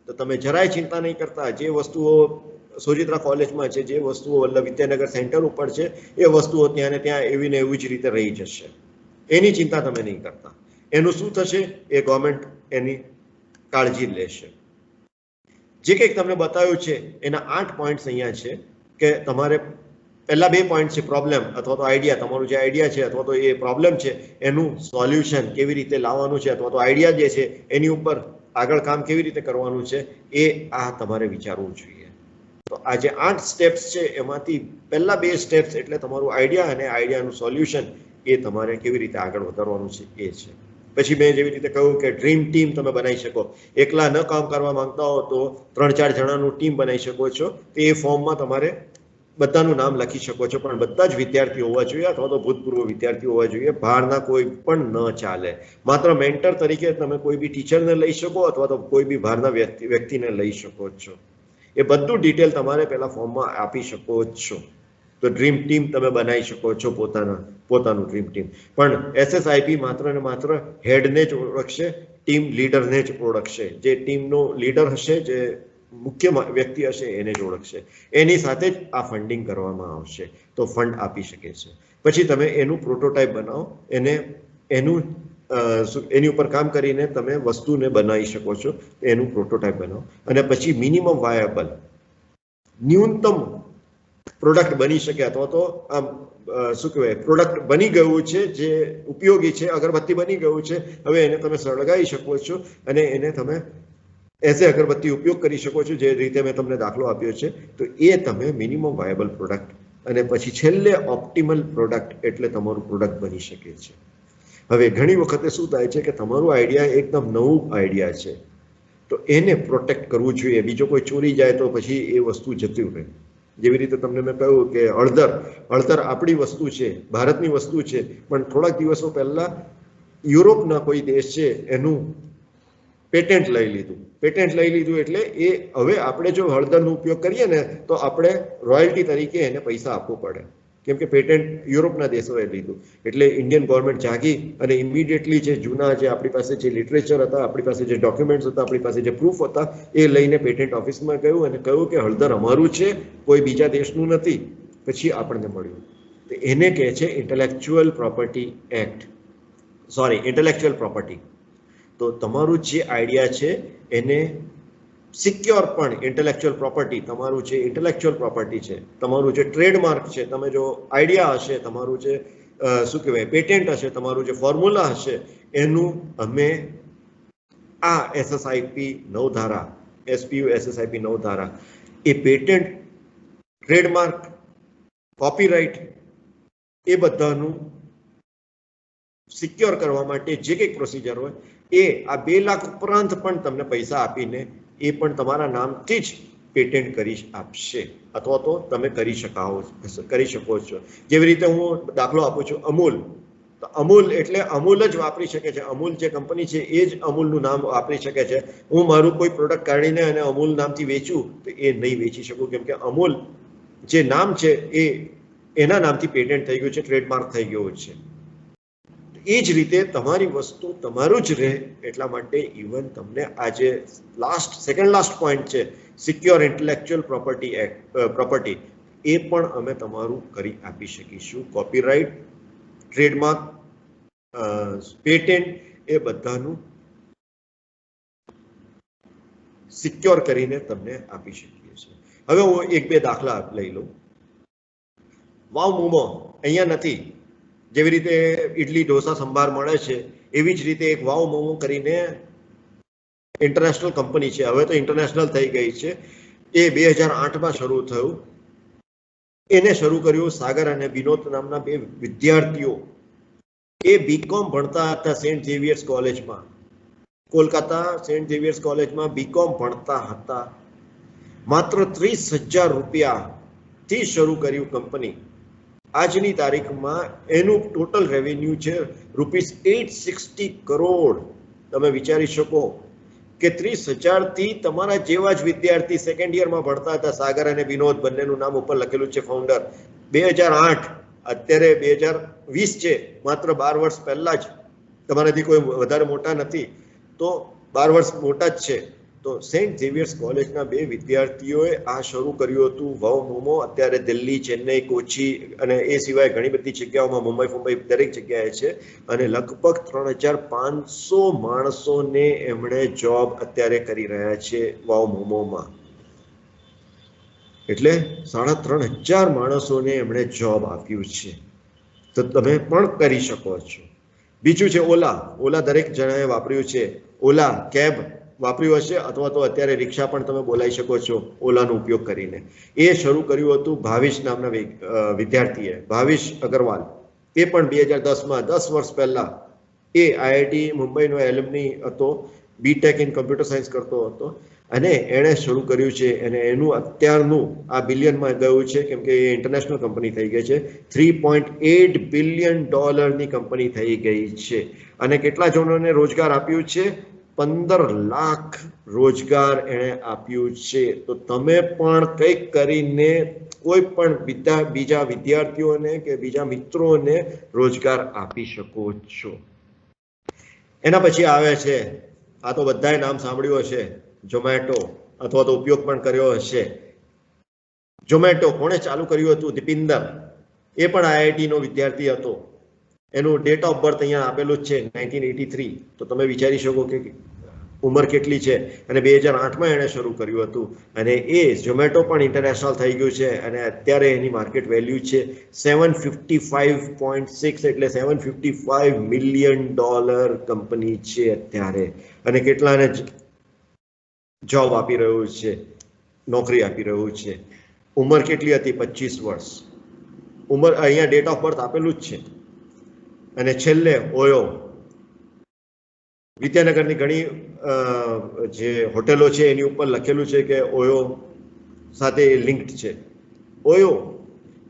તો તમે જરાય ચિંતા નહીં કરતા. જે વસ્તુઓ સોજિત્રા કોલેજમાં છે, જે વસ્તુઓ વલ્લભ વિદ્યાનગર સેન્ટર ઉપર છે, એ વસ્તુઓ ત્યાં ને ત્યાં એવી ને એવી જ રીતે રહી જશે. એની ચિંતા તમે નહીં કરતા. એનું શું થશે એ ગવર્મેન્ટ એની કાળજી લેશે. જે કંઈક તમને બતાવ્યું છે એના 8 પોઈન્ટ્સ અહીંયા છે, કે તમારે પહેલા 2 પોઈન્ટ છે પ્રોબ્લેમ અથવા તો આઈડિયા. તમારું જે આઈડિયા છે અથવા તો એ પ્રોબ્લેમ છે એનું સોલ્યુશન કેવી રીતે લાવવાનું છે, અથવા તો આઈડિયા જે છે એની ઉપર આગળ કામ કેવી રીતે કરવાનું છે, એ તમારે વિચારવું જોઈએ. તો આ જે 8 સ્ટેપ્સ છે એમાંથી પહેલા 2 સ્ટેપ્સ એટલે તમારું આઈડિયા અને આઈડિયાનું સોલ્યુશન, એ તમારે કેવી રીતે આગળ વધારવાનું છે એ છે. પછી મેં જેવી રીતે કહ્યું કે ડ્રીમ ટીમ તમે બનાવી શકો. એકલા ન કામ કરવા માંગતા હો તો 3-4 જણાનું ટીમ બનાવી શકો છો. એ ફોર્મમાં તમારે બધાનું નામ લખી શકો છો, પણ બધા જ વિદ્યાર્થીઓ હોવા જોઈએ અથવા તો ભૂતપૂર્વ વિદ્યાર્થીઓ હોવા જોઈએ. બહારના કોઈ પણ ન ચાલે. માત્ર મેન્ટર તરીકે તમે કોઈ બી ટીચરને લઈ શકો અથવા તો કોઈ બી બહારના વ્યક્તિને લઈ શકો છો. એ બધું ડિટેલ તમારે પહેલા ફોર્મમાં આપી શકો છો. તો ડ્રીમ ટીમ તમે બનાવી શકો છો, પોતાનું ડ્રીમ ટીમ. પણ SSIP માત્ર ને માત્ર હેડને જ ઓળખશે, ટીમ લીડરને જ ઓળખશે. જે ટીમનો લીડર હશે, જે મુખ્ય વ્યક્તિ હશે એને જ ઓળખશે. એની સાથે જ આ ફંડિંગ કરવામાં આવશે, તો ફંડ આપી શકે છે. પછી તમે એનું પ્રોટોટાઇપ બનાવો, એની ઉપર કામ કરીને તમે વસ્તુને બનાવી શકો છો. એનું પ્રોટોટાઇપ બનાવો અને પછી મિનિમમ વાયેબલ, ન્યૂનતમ પ્રોડક્ટ બની શકે અથવા તો આમ શું કહેવાય પ્રોડક્ટ બની ગયું છે જે ઉપયોગી છે, અગરબત્તી બની ગયું છે, હવે એને તમે સળગાવી શકો છો અને એને તમે એઝ એ અગરબત્તી ઉપયોગ કરી શકો છો, જે રીતે મેં તમને દાખલો આપ્યો છે. તો એ તમે મિનિમમ વાયબલ પ્રોડક્ટ અને પછી છેલ્લે ઓપ્ટિમલ પ્રોડક્ટ એટલે તમારું પ્રોડક્ટ બની શકે છે. હવે ઘણી વખતે શું થાય છે કે તમારું આઈડિયા એકદમ નવું આઈડિયા છે, તો એને પ્રોટેક્ટ કરવું જોઈએ. બીજો કોઈ ચોરી જાય તો પછી એ વસ્તુ જતી રહે. જેવી રીતે તમને મેં કહ્યું કે હળદર આપણી વસ્તુ છે, ભારતની વસ્તુ છે, પણ થોડાક દિવસો પહેલા યુરોપના કોઈ દેશ છે એનું પેટેન્ટ લઈ લીધું એટલે એ હવે આપણે જો હળદરનો ઉપયોગ કરીએ ને તો આપણે રોયલ્ટી તરીકે એને પૈસા આપવું પડે, કેમ કે પેટેન્ટ યુરોપના દેશોએ લીધું. એટલે ઇન્ડિયન ગવર્મેન્ટ જાગી અને ઇમિડિયેટલી જે જૂના જે આપણી પાસે જે લિટરેચર હતા, આપણી પાસે જે ડોક્યુમેન્ટ્સ હતા, આપણી પાસે જે પ્રૂફ હતા, એ લઈને પેટેન્ટ ઓફિસમાં ગયું અને કહ્યું કે હળદર અમારું છે, કોઈ બીજા દેશનું નથી. પછી આપણને મળ્યું. તો એને કહે છે ઇન્ટેલેક્ચ્યુઅલ પ્રોપર્ટી. તો તમારું જે આઈડિયા છે એને સિક્યોર પણ ઇન્ટેલેક્ચ્યુઅલ પ્રોપર્ટી, તમારું જે ઇન્ટેલેક્ચ્યુઅલ પ્રોપર્ટી છે, તમારું જે ટ્રેડમાર્ક છે, તમે જો આઈડિયા હશે, તમારું જે શું કહેવાય પેટેન્ટ હશે, તમારું જે ફોર્મ્યુલા હશે, એનું અમે આ SSIP 9 ધારા, SPU SSIP 9 ધારા, એ પેટેન્ટ, ટ્રેડમાર્ક, કોપીરાઇટ એ બધાનું સિક્યોર કરવા માટે જે કંઈક પ્રોસિજર હોય એ આ 2 લાખ ઉપરાંત પણ તમને પૈસા આપીને એ પણ તમારા નામથી જ પેટેન્ટ કરી આપશે અથવા તો તમે કરી શકો છો. જેવી રીતે હું દાખલો આપું છું અમૂલ. તો અમૂલ એટલે અમૂલ જ વાપરી શકે છે. અમૂલ જે કંપની છે એ જ અમૂલનું નામ વાપરી શકે છે. હું મારું કોઈ પ્રોડક્ટ કાઢીને અને અમૂલ નામથી વેચું તો એ નહીં વેચી શકું, કેમ કે અમૂલ જે નામ છે એ એના નામથી પેટેન્ટ થઈ ગયું છે, ટ્રેડમાર્ક થઈ ગયું છે. એ જ રીતે તમારી વસ્તુ તમારું જ રહે. એટલા માટે ઇવન તમને આજે સેકન્ડ લાસ્ટ પોઈન્ટ છે સિક્યોર ઇન્ટેલેક્ચ્યુઅલ પ્રોપર્ટી, એ પણ અમે તમારું કરી આપી શકીશું. કોપીરાઇટ, ટ્રેડમાર્ક, પેટેન્ટ એ બધાનું સિક્યોર કરીને તમને આપી શકીએ છીએ. હવે હું 1-2 દાખલા લઈ લઉં. વાવ મોમો અહીંયા નથી. જેવી રીતે ઇડલી, ઢોસા, સંભાર મળે છે, એવી જ રીતે એક વાવ મોમો કરીને ઇન્ટરનેશનલ કંપની છે, હવે તો ઇન્ટરનેશનલ થઈ ગઈ છે. એ 2008માં શરૂ થયું. એને શરૂ કર્યું સાગર અને વિનોદ નામના 2 વિદ્યાર્થીઓ. એ બીકોમ ભણતા હતા સેન્ટ ઝેવિયર્સ કોલેજમાં, કોલકાતા સેન્ટ ઝેવિયર્સ કોલેજમાં બીકોમ ભણતા હતા. માત્ર 30,000 રૂપિયાથી શરૂ કર્યું કંપની. આજની તારીખમાં એનું ટોટલ રેવન્યુ છે ₹860 કરોડ. તમે વિચારી શકો કે 30,000 થી તમારા જેવા જ વિદ્યાર્થી સેકન્ડ યરમાં ભણતા હતા, સાગર અને વિનોદ, બંનેનું નામ ઉપર લખેલું છે ફાઉન્ડર. 2008, અત્યારે 2020 છે, માત્ર 12 વર્ષ પહેલા જ. તમારાથી કોઈ વધારે મોટા નથી તો 12 વર્ષ મોટા જ છે. તો સેન્ટ ઝેવિયર્સ કોલેજના 2 વિદ્યાર્થીઓએ આ શરૂ કર્યું હતું વાવ મોમો. અત્યારે દિલ્હી, ચેન્નઈ, કોચી અને એ સિવાય ઘણી બધી જગ્યાઓમાં, મુંબઈ દરેક જગ્યાએ છે. અને લગભગ 3,500 માણસોને એમણે જોબ અત્યારે કરી રહ્યા છે વાવ મોમોમાં. એટલે 3,500 માણસોને એમણે જોબ આપ્યું છે. તો તમે પણ કરી શકો છો. બીજું છે ઓલા દરેક જણાએ વાપર્યું છે. ઓલા કેબ વાપર્યું હશે અથવા તો અત્યારે રિક્ષા પણ તમે બોલાવી શકો છો ઓલાનો ઉપયોગ કરીને. એ શરૂ કર્યું હતું ભાવિશ નામના વિદ્યાર્થીએ, ભાવિશ અગ્રવાલ. એ પણ 2010માં, 10 વર્ષ પહેલા, એ IIT મુંબઈનો એલ્યુમની હતો, બીટેક ઇન કમ્પ્યુટર સાયન્સ કરતો હતો અને એણે શરૂ કર્યું છે. અને એનું અત્યારનું આ બિલિયનમાં ગયું છે, કેમ કે એ ઇન્ટરનેશનલ કંપની થઈ ગઈ છે. $3.8 બિલિયન કંપની થઈ ગઈ છે. અને કેટલા જણોને રોજગાર આપ્યું છે? 15 લાખ રોજગાર એણે આપ્યું છે. તો તમે પણ કંઈક કરીને કોઈ પણ બીજા વિદ્યાર્થીઓને કે બીજા મિત્રોને રોજગાર આપી શકો છો. એના પછી આવે છે, આ તો બધાએ નામ સાંભળ્યું હશે, ઝોમેટો, અથવા તો ઉપયોગ પણ કર્યો હશે. ઝોમેટો કોણે ચાલુ કર્યું હતું? દીપિંદર. એ પણ IIT નો વિદ્યાર્થી હતો. એનું ડેટ ઓફ બર્થ અહીંયા આપેલું જ છે 1983. તો તમે વિચારી શકો કે ઉંમર કેટલી છે, અને 2008માં એણે શરૂ કર્યું હતું, અને એ ઝોમેટો પણ ઇન્ટરનેશનલ થઈ ગયું છે, અને અત્યારે એની માર્કેટ વેલ્યુ છે 755.6, એટલે $755 મિલિયન કંપની છે અત્યારે, અને કેટલાને જોબ આપી રહ્યું છે, નોકરી આપી રહ્યું છે. ઉંમર કેટલી હતી? 25 વર્ષ. ઉંમર અહીંયા ડેટ ઓફ બર્થ આપેલું જ છે. અને છેલ્લે ઓયો, વિદ્યાનગરની ઘણી જે હોટેલો છે એની ઉપર લખેલું છે કે ઓયો સાથે લિંક્ડ છે. ઓયો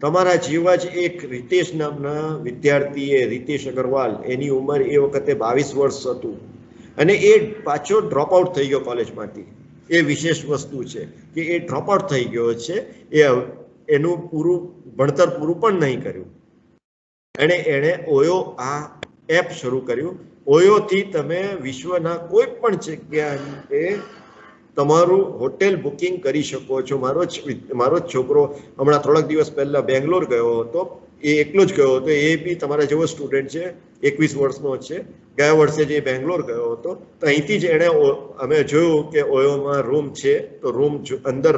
તમારા જેવા જ એક રીતેશ નામના વિદ્યાર્થીએ, રીતેશ અગ્રવાલ, એની ઉંમર એ વખતે 22 વર્ષ હતું, અને એ પાછો ડ્રોપ આઉટ થઈ ગયો કોલેજમાંથી. એ વિશેષ વસ્તુ છે કે એ ડ્રોપ આઉટ થઈ ગયો છે, એનું પૂરું ભણતર પૂરું પણ નહીં કર્યું, અને એણે ઓયો આ એપ શરૂ કર્યું. ઓયોથી તમે વિશ્વના કોઈ પણ જગ્યાએ તમારું હોટેલ બુકિંગ કરી શકો છો. મારો જ છોકરો હમણાં થોડાક દિવસ પહેલા બેંગ્લોર ગયો હતો, એ એકલો જ ગયો હતો, એ બી તમારા જેવો સ્ટુડન્ટ છે, 21 વર્ષનો છે. ગયા વર્ષે જે બેંગ્લોર ગયો હતો, તો અહીંથી જ એણે અમે જોયું કે ઓયોમાં રૂમ છે, તો રૂમ અંદર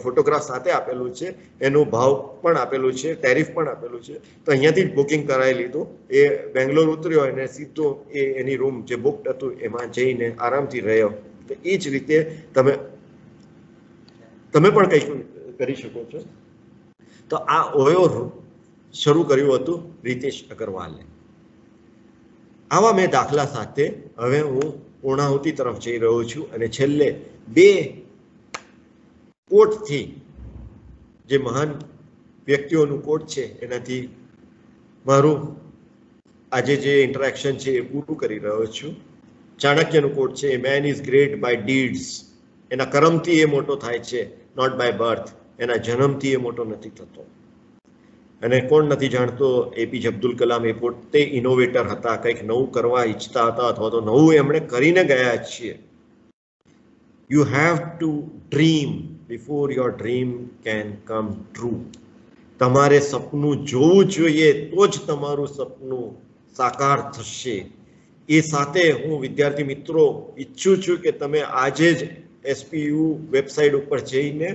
ફોટોગ્રાફ સાથે આપેલું છે, એનું ભાવ પણ આપેલું છે, ટેરિફ પણ આપેલું છે, તો અહીંયાથી જ બુકિંગ કરાવી લીધું. એ બેંગ્લોર ઉતર્યો અને સીધો એની રૂમ જે બુકડ હતું એમાં જઈને આરામથી રહ્યો. તો એ જ રીતે તમે પણ કંઈક કરી શકો છો. તો આ ઓયો શરૂ કર્યું હતું રીતેશ અગ્રવાલે. આવા મેં દાખલા સાથે હવે હું પૂર્ણાહુતિ તરફ જઈ રહ્યો છું, અને છેલ્લે 2 કોટથી, જે મહાન વ્યક્તિઓનું કોટ છે, એનાથી મારું આજે જે ઇન્ટરેક્શન છે એ પૂરું કરી રહ્યો છું. ચાણક્યનું કોટ છે, man is great by deeds. એના કર્મથી એ મોટો થાય છે, નોટ બાય બર્થ. એના જન્મથી એ મોટો નથી થતો. અને કોણ નથી જાણતો, એપીજે અબ્દુલ કલામ એ પોતે ઇનોવેટર હતા, કંઈક નવું કરવા ઈચ્છતા હતા, અથવા તો નવું એમણે કરીને ગયા છીએ. You have to dream before your dream can come true. તમારે સપનું જોવું જોઈએ, તો જ તમારું સપનું સાકાર થશે. એ સાથે હું વિદ્યાર્થી મિત્રો ઈચ્છું છું કે તમે આજે જ SPU વેબસાઇટ ઉપર જઈને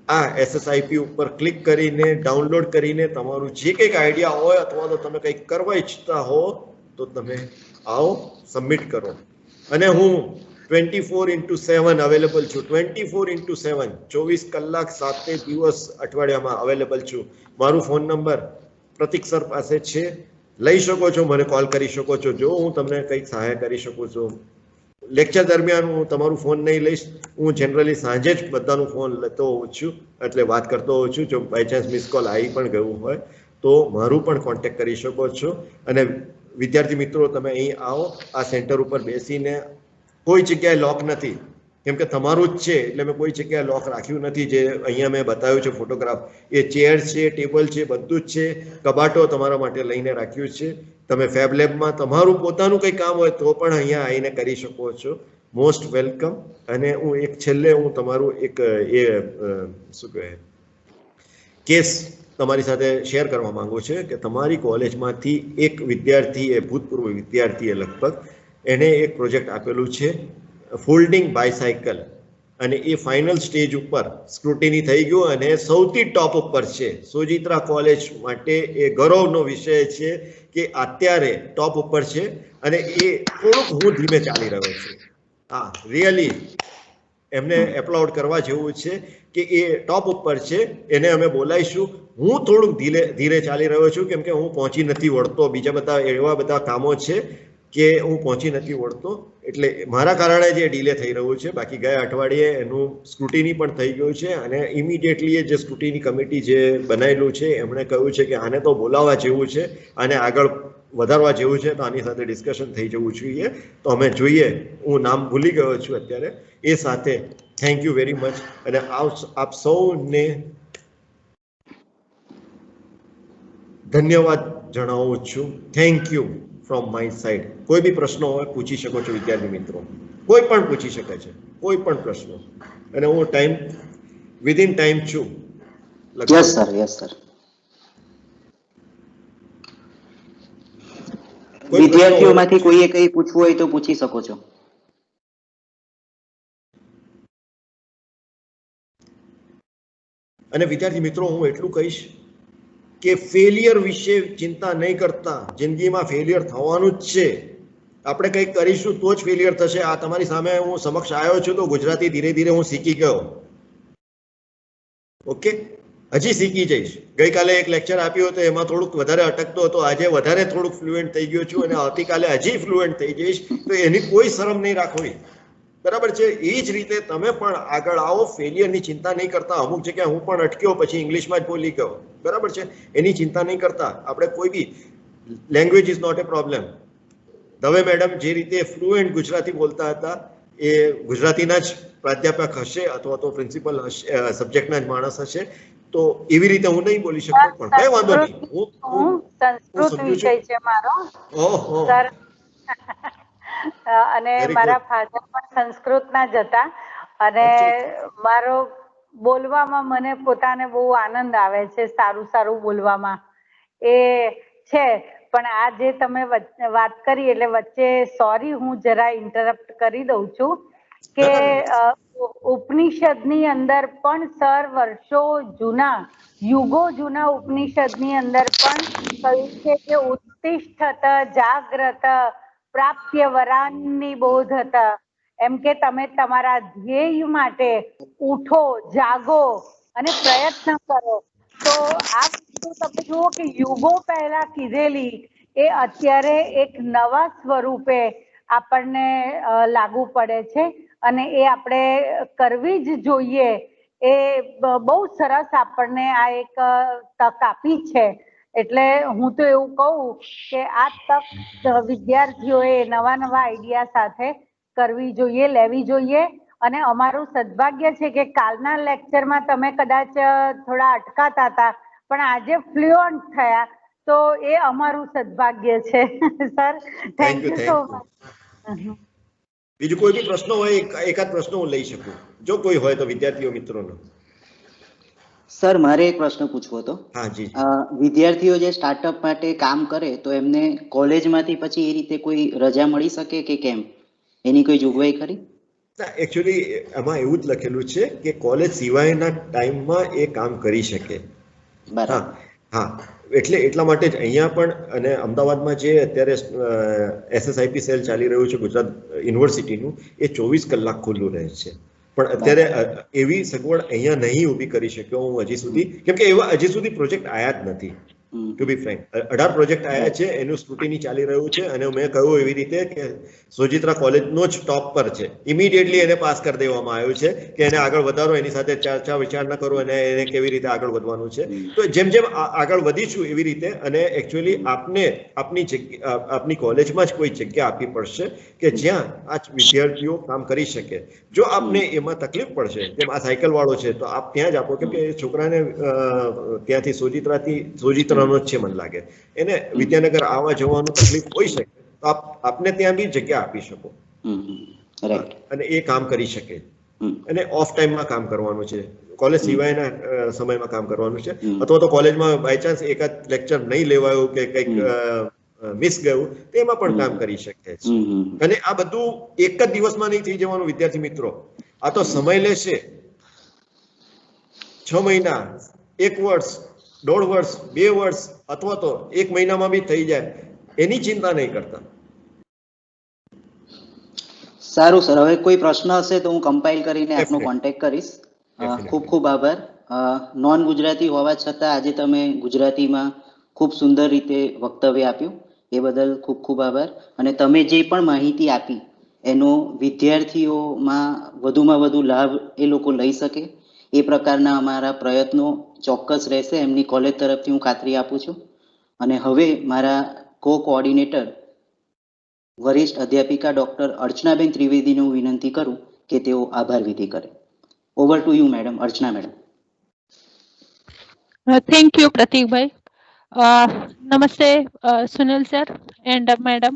આ SSIP ઉપર ક્લિક કરીને, ડાઉનલોડ કરીને, તમારું જે કંઈક આઈડિયા હોય અથવા તો તમે કંઈક કરવા ઈચ્છતા હો તો તમે આવો, સબમિટ કરો. અને હું 24/7 અવેલેબલ છું. 24/7, 24 કલાક 7 દિવસ અઠવાડિયામાં અવેલેબલ છું. મારું ફોન નંબર પ્રતીક સર પાસે છે, લઈ શકો છો, મને કોલ કરી શકો છો જો હું તમને કંઈક સહાય કરી શકું છું. લેક્ચર દરમિયાન હું તમારું ફોન નહીં લઈશ, હું જનરલી સાંજે જ બધાનું ફોન લેતો હોઉં છું, એટલે વાત કરતો હોઉં છું. જો બાય ચાન્સ મિસ કોલ આવી પણ ગયું હોય તો મારું પણ કોન્ટેક્ટ કરી શકો છો. અને વિદ્યાર્થી મિત્રો, તમે અહીં આવો, આ સેન્ટર ઉપર બેસીને, કોઈ જગ્યાએ લોક નથી, કેમ કે તમારું જ છે, એટલે મેં કોઈ જગ્યાએ લોક રાખ્યું નથી. જે અહીંયા મેં બતાવ્યું છે ફોટોગ્રાફ, એ ચેર છે, ટેબલ છે, બધું જ છે. કબાટો તમારા માટે લઈને રાખ્યું છે. તમે ફેબ લેબમાં તમારું પોતાનું કંઈ કામ હોય તો પણ અહીંયા આવીને કરી શકો છો. Most welcome. અને હું એક છેલ્લે હું તમારું એક શું કહેવાય કેસ તમારી સાથે શેર કરવા માંગુ છું કે તમારી કોલેજમાંથી એક વિદ્યાર્થીએ, ભૂતપૂર્વ વિદ્યાર્થીએ લગભગ, એને એક પ્રોજેક્ટ આપેલું છે ફોલ્ડિંગ બાયસાયકલ, અને એ ફાઇનલ સ્ટેજ ઉપર સ્ક્રુટિની થઈ ગયું અને સૌથી ટોપ ઉપર છે. સોજિત્રા કોલેજ માટે એ ગૌરવનો વિષય છે કે અત્યારે ટોપ ઉપર છે, અને એ થોડુંક હું ધીમે ચાલી રહ્યો છું. હા, રિયલી એમને એપ્લાઉડ કરવા જેવું છે કે એ ટોપ ઉપર છે. એને અમે બોલાવીશું. હું થોડુંક ધીરે ચાલી રહ્યો છું, કેમ કે હું પહોંચી નથી વળતો. બીજા બધા એવા બધા કામો છે કે હું પહોંચી નથી વળતો, એટલે મારા કારણે જે ડીલે થઈ રહ્યું છે. બાકી ગયા અઠવાડિયે એનું સ્ક્રુટિની પણ થઈ ગયું છે, અને ઇમિડિયેટલી જે સ્ક્રુટિની કમિટી જે બનાવેલું છે એમણે કહ્યું છે કે આને તો બોલાવવા જેવું છે, આને આગળ વધારવા જેવું છે, તો આની સાથે ડિસ્કશન થઈ જવું જોઈએ. તો અમે જોઈએ. હું નામ ભૂલી ગયો છું અત્યારે. એ સાથે થેન્ક યુ વેરી મચ, અને આપ સૌને ધન્યવાદ જણાવું છું. Thank you from my side. કોઈ બી પ્રશ્નો હોય પૂછી શકો છો વિદ્યાર્થી મિત્રો, કોઈ પણ પૂછી શકે છે, કોઈ પણ પ્રશ્નો. અને હું વિધિન ટાઈમ છું. Yes sir, yes sir. વિદ્યાર્થીઓમાંથી કોઈએ કંઈ પૂછવું હોય તો પૂછી શકો છો. અને વિદ્યાર્થી મિત્રો, હું એટલું કહીશ કે ફેલિયર વિશે ચિંતા નહીં કરતા. જિંદગીમાં ફેલિયર થવાનું જ છે. આપણે કંઈક કરીશું તો જ ફેલિયર થશે. આ તમારી સામે હું સમક્ષ આવ્યો છું તો ગુજરાતી ધીરે ધીરે હું શીખી ગયો. ઓકે, હજી શીખી જઈશ. ગઈકાલે એક લેક્ચર આપ્યું હતું, એમાં થોડુંક વધારે અટકતો હતો, આજે વધારે થોડુંક ફ્લુએન્ટ થઈ ગયો છું, અને આવતીકાલે હજી ફ્લુએન્ટ થઈ જઈશ. તો એની કોઈ શરમ નહીં રાખવી, બરાબર છે? એ જ રીતે તમે પણ આગળ આવો, ફેલિયરની ચિંતા નહીં કરતા. અમુક જગ્યાએ હું પણ અટક્યો, પછી ઇંગ્લિશમાં જ બોલી ગયો, બરાબર છે? એની ચિંતા નહીં કરતા. આપણે કોઈ બી language is not a problem. Dave madam જે રીતે ફ્લુએન્ટ ગુજરાતી બોલતા હતા, એ ગુજરાતીના જ પ્રાધ્યાપક હશે અથવા તો પ્રિન્સિપલ હશે, સબ્જેક્ટના જ માણસ હશે. તો એવી રીતે હું નહીં બોલી શકું, પણ કઈ વાંધો નહીં. હું સંસ્કૃત વિષય છે મારો. ઓહો. અને મારા ફાધર પણ સંસ્કૃતના જ હતા, અને મારો બોલવામાં મને પોતાને બહુ આનંદ આવે છે, સારું સારું બોલવામાં એ છે. પણ આ જે તમે વાત કરી એટલે વચ્ચે સોરી, હું જરા ઇન્ટરપ્ટ કરી દઉં છું કે ઉપનિષદની અંદર પણ સર વર્ષો જૂના, યુગો જૂના ઉપનિષદની અંદર પણ કહ્યું છે કે ઉત્તિષ્ઠત જાગ્રત પ્રાપ્ય વરાનની બોધત, એમ કે તમે તમારા ધ્યેય માટે ઉઠો, જાગો અને પ્રયત્ન કરો. તો આ વસ્તુ તમે જુઓ કે યુગો પહેલા કીધેલી એ અત્યારે એક નવા સ્વરૂપે આપણને લાગુ પડે છે, અને એ આપણે કરવી જ જોઈએ. એ બહુ સરસ આપણને આ એક તક આપી છે. એટલે હું તો એવું કહું કે આ તક વિદ્યાર્થીઓએ નવા નવા આઈડિયા સાથે કરવી જોઈએ, લેવી જોઈએ. અને અમારું સદભાગ્ય છે કે કાલના લેક્ચરમાં તમે કદાચ થોડા અટકાતા હતા, પણ આજે ફ્લુઅન્ટ થયા, તો એ અમારું સદભાગ્ય છે. Sir, thank you so much. બીજું કોઈ બી પ્રશ્નો હોય, એકાદ પ્રશ્ન હું લઈ શકું, જો કોઈ હોય તો વિદ્યાર્થીઓ મિત્રોનો. સર, મારે એક પ્રશ્ન પૂછવો હતો. હા જી. વિદ્યાર્થીઓ જે સ્ટાર્ટઅપ માટે કામ કરે તો એમને કોલેજમાંથી પછી એ રીતે કોઈ રજા મળી શકે કે કેમ? એની કોઈ જોગવાઈ ખરી? એકચ્યુઅલી એમાં એવું જ લખેલું છે કે કોલેજ સિવાયના ટાઈમમાં એ કામ કરી શકે. બરાબર. હા, એટલે એટલા માટે જ અહીંયા પણ અને અમદાવાદમાં જે અત્યારે SSIP સેલ ચાલી રહ્યું છે ગુજરાત યુનિવર્સિટીનું, એ 24 કલાક ખુલ્લું રહે છે. પણ અત્યારે એવી સગવડ અહીંયા નહીં ઊભી કરી શક્યો હું હજી સુધી, કેમ કે એવા હજી સુધી પ્રોજેક્ટ આયા જ નથી. ટુ બી ફ્રેન્ક, 18 પ્રોજેક્ટ આયા છે, એનું સ્ક્રુટિની ચાલી રહ્યું છે. અને મેં કહ્યું એવી રીતે કે સોજિત્રા કોલેજનો જ ટોપ પર છે. ઇમિડિયેટલી એને પાસ કરી દેવામાં આવ્યું છે કે એને આગળ વધારો, એની સાથે ચર્ચા વિચારણા કરો અને એને કેવી રીતે આગળ વધવાનું છે. તો જેમ જેમ આગળ વધીશું એવી રીતે, અને એકચ્યુઅલી આપની કોલેજમાં જ કોઈ જગ્યા આપવી પડશે કે જ્યાં આ વિદ્યાર્થીઓ કામ કરી શકે. જો આપને એમાં તકલીફ પડશે, જેમ આ સાયકલ વાળો છે, તો આપ ત્યાં જ આપો, કેમ કે છોકરાને ત્યાંથી સોજિત્રાનો જ છે મને લાગે, એને વિદ્યાનગર આવવા જવાનું તકલીફ હોઈ શકે, તો આપને ત્યાં બી જગ્યા આપી શકો અને એ કામ કરી શકે. અને ઓફ ટાઈમમાં કામ કરવાનું છે, કોલેજ સિવાયના સમયમાં કામ કરવાનું છે. અથવા તો કોલેજમાં બાય ચાન્સ એકાદ લેક્ચર નહીં લેવાયું કે કંઈક મિસ ગયું, તેમાં પણ કામ કરી શકે છે. અને આ બધું એક જ દિવસમાં નહીં થઈ જવાનું વિદ્યાર્થી મિત્રો. આ તો સમય લેશે. 6 મહિના, 1 વર્ષ, 1.5 વર્ષ, 2 વર્ષ, અથવા તો 1 મહિનામાં બી થઈ જાય, એની ચિંતા નહીં કરતા. સારું સર, હવે કોઈ પ્રશ્ન હશે તો હું કમ્પાઇલ કરીને આપનો કોન્ટેક્ટ કરીશ. ખૂબ ખૂબ આભાર. નોન ગુજરાતી હોવા છતાં આજે તમે ગુજરાતીમાં ખૂબ સુંદર રીતે વક્તવ્ય આપ્યું, એ બદલ ખૂબ ખૂબ આભાર. અને તમે જે પણ માહિતી આપી એનો વિદ્યાર્થીઓમાં વધુમાં વધુ લાભ એ લોકો લઈ શકે એ પ્રકારના અમારા પ્રયત્નો ચોક્કસ રહેશે, એમની કોલેજ તરફથી હું ખાતરી આપું છું. અને હવે મારા કોઓર્ડિનેટર વરિષ્ઠ અધ્યાપિકા ડોક્ટર અર્ચનાબેન ત્રિવેદીને હું વિનંતી કરું કે તેઓ આભાર વિધિ કરે. Over to you madam. Archana madam. Thank you પ્રતીકભાઈ. નમસ્તે સુનિલ સર એન્ડ મેડમ.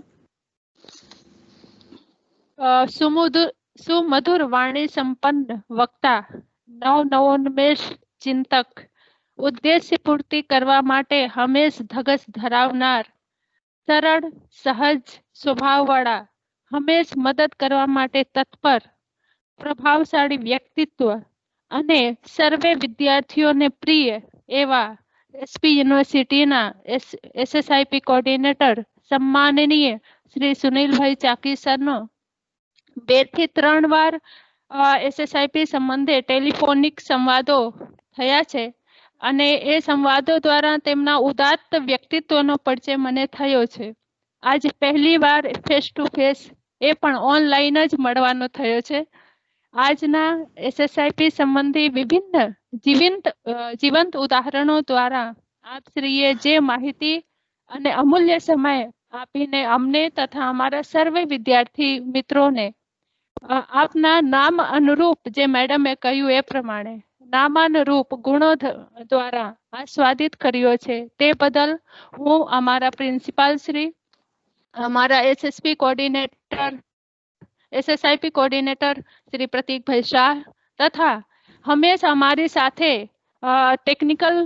સુમધુર વાણી સંપન્ન વક્તા, નવોન્મેષ ચિંતક, ઉદ્દેશ્ય પૂર્તિ કરવા માટે હંમેશ ધગશ ધરાવનાર, સરળ સહજ સ્વભાવવાળા, હંમેશ મદદ કરવા માટે તત્પર, પ્રભાવશાળી વ્યક્તિત્વ અને સર્વે વિદ્યાર્થીઓને પ્રિય એવા એસપી યુનિવર્સિટીના SSIP કોર્ડિનેટર સન્માનનીય શ્રી સુનિલભાઈ ચાકી સરનો 2 થી 3 વાર SSIP સંબંધે ટેલિફોનિક સંવાદો થયા છે અને એ સંવાદો દ્વારા તેમના ઉદાત્ત વ્યક્તિત્વનો પરિચય મને થયો છે. આજ પહેલી વાર ફેસ ટુ ફેસ એ પણ ઓનલાઈન જ મળવાનો થયો છે. આજના SSIP સંબંધી વિભિન્ન જીવંત ઉદાહરણો દ્વારા આપશ્રીએ જે માહિતી અને અમૂલ્ય સમય આપીને અમને તથા અમારા સર્વે વિદ્યાર્થી મિત્રોને આપના નામ અનુરૂપ જે મેડમે કહ્યું એ પ્રમાણે નામાનુરૂપ ગુણો દ્વારા આસ્વાદિત કર્યો છે, તે બદલ હું અમારા પ્રિન્સિપાલ શ્રી, અમારા SSIP કોર્ડિનેટર શ્રી પ્રતીકભાઈ શાહ તથા હંમેશા અમારી સાથે ટેકનિકલ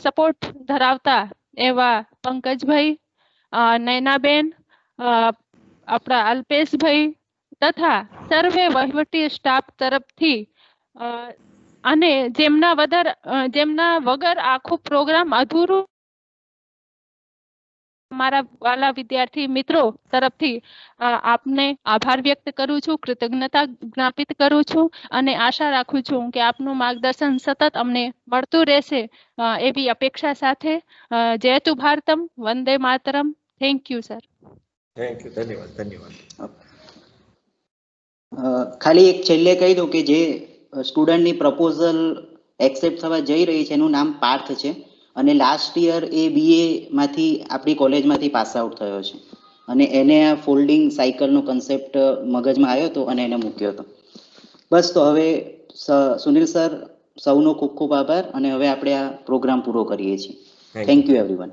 સપોર્ટ ધરાવતા એવા પંકજભાઈ, નૈનાબેન, આપણા અલ્પેશભાઈ તથા સર્વે વહીવટી સ્ટાફ તરફથી અને જેમના વગર આખો પ્રોગ્રામ અધૂરું, મારા વાલા વિદ્યાર્થી મિત્રો તરફથી આપને આભાર વ્યક્ત કરું છું, કૃતજ્ઞતા જ્ઞાપિત કરું છું અને આશા રાખું છું કે આપનું માર્ગદર્શન સતત અમને મળતું રહેશે એવી અપેક્ષા સાથે. જયતુ ભારતમ, વંદે માતરમ. Thank you sir. Thank you, ધન્યવાદ. ખાલી એક છેલ્લે કહી દઉં કે જે સ્ટુડન્ટની પ્રપોઝલ એક્સેપ્ટ થવા જઈ રહી છે એનું નામ પાર્થ છે અને લાસ્ટ યર એ BA માંથી આપણી કોલેજમાંથી પાસ આઉટ થયો છે અને એને આ ફોલ્ડિંગ સાયકલનો કન્સેપ્ટ મગજમાં આવ્યો હતો અને એને મૂક્યો હતો. બસ, તો હવે સુનિલ સર, સૌનો ખૂબ ખૂબ આભાર અને હવે આપણે આ પ્રોગ્રામ પૂરો કરીએ છીએ. Thank you everyone.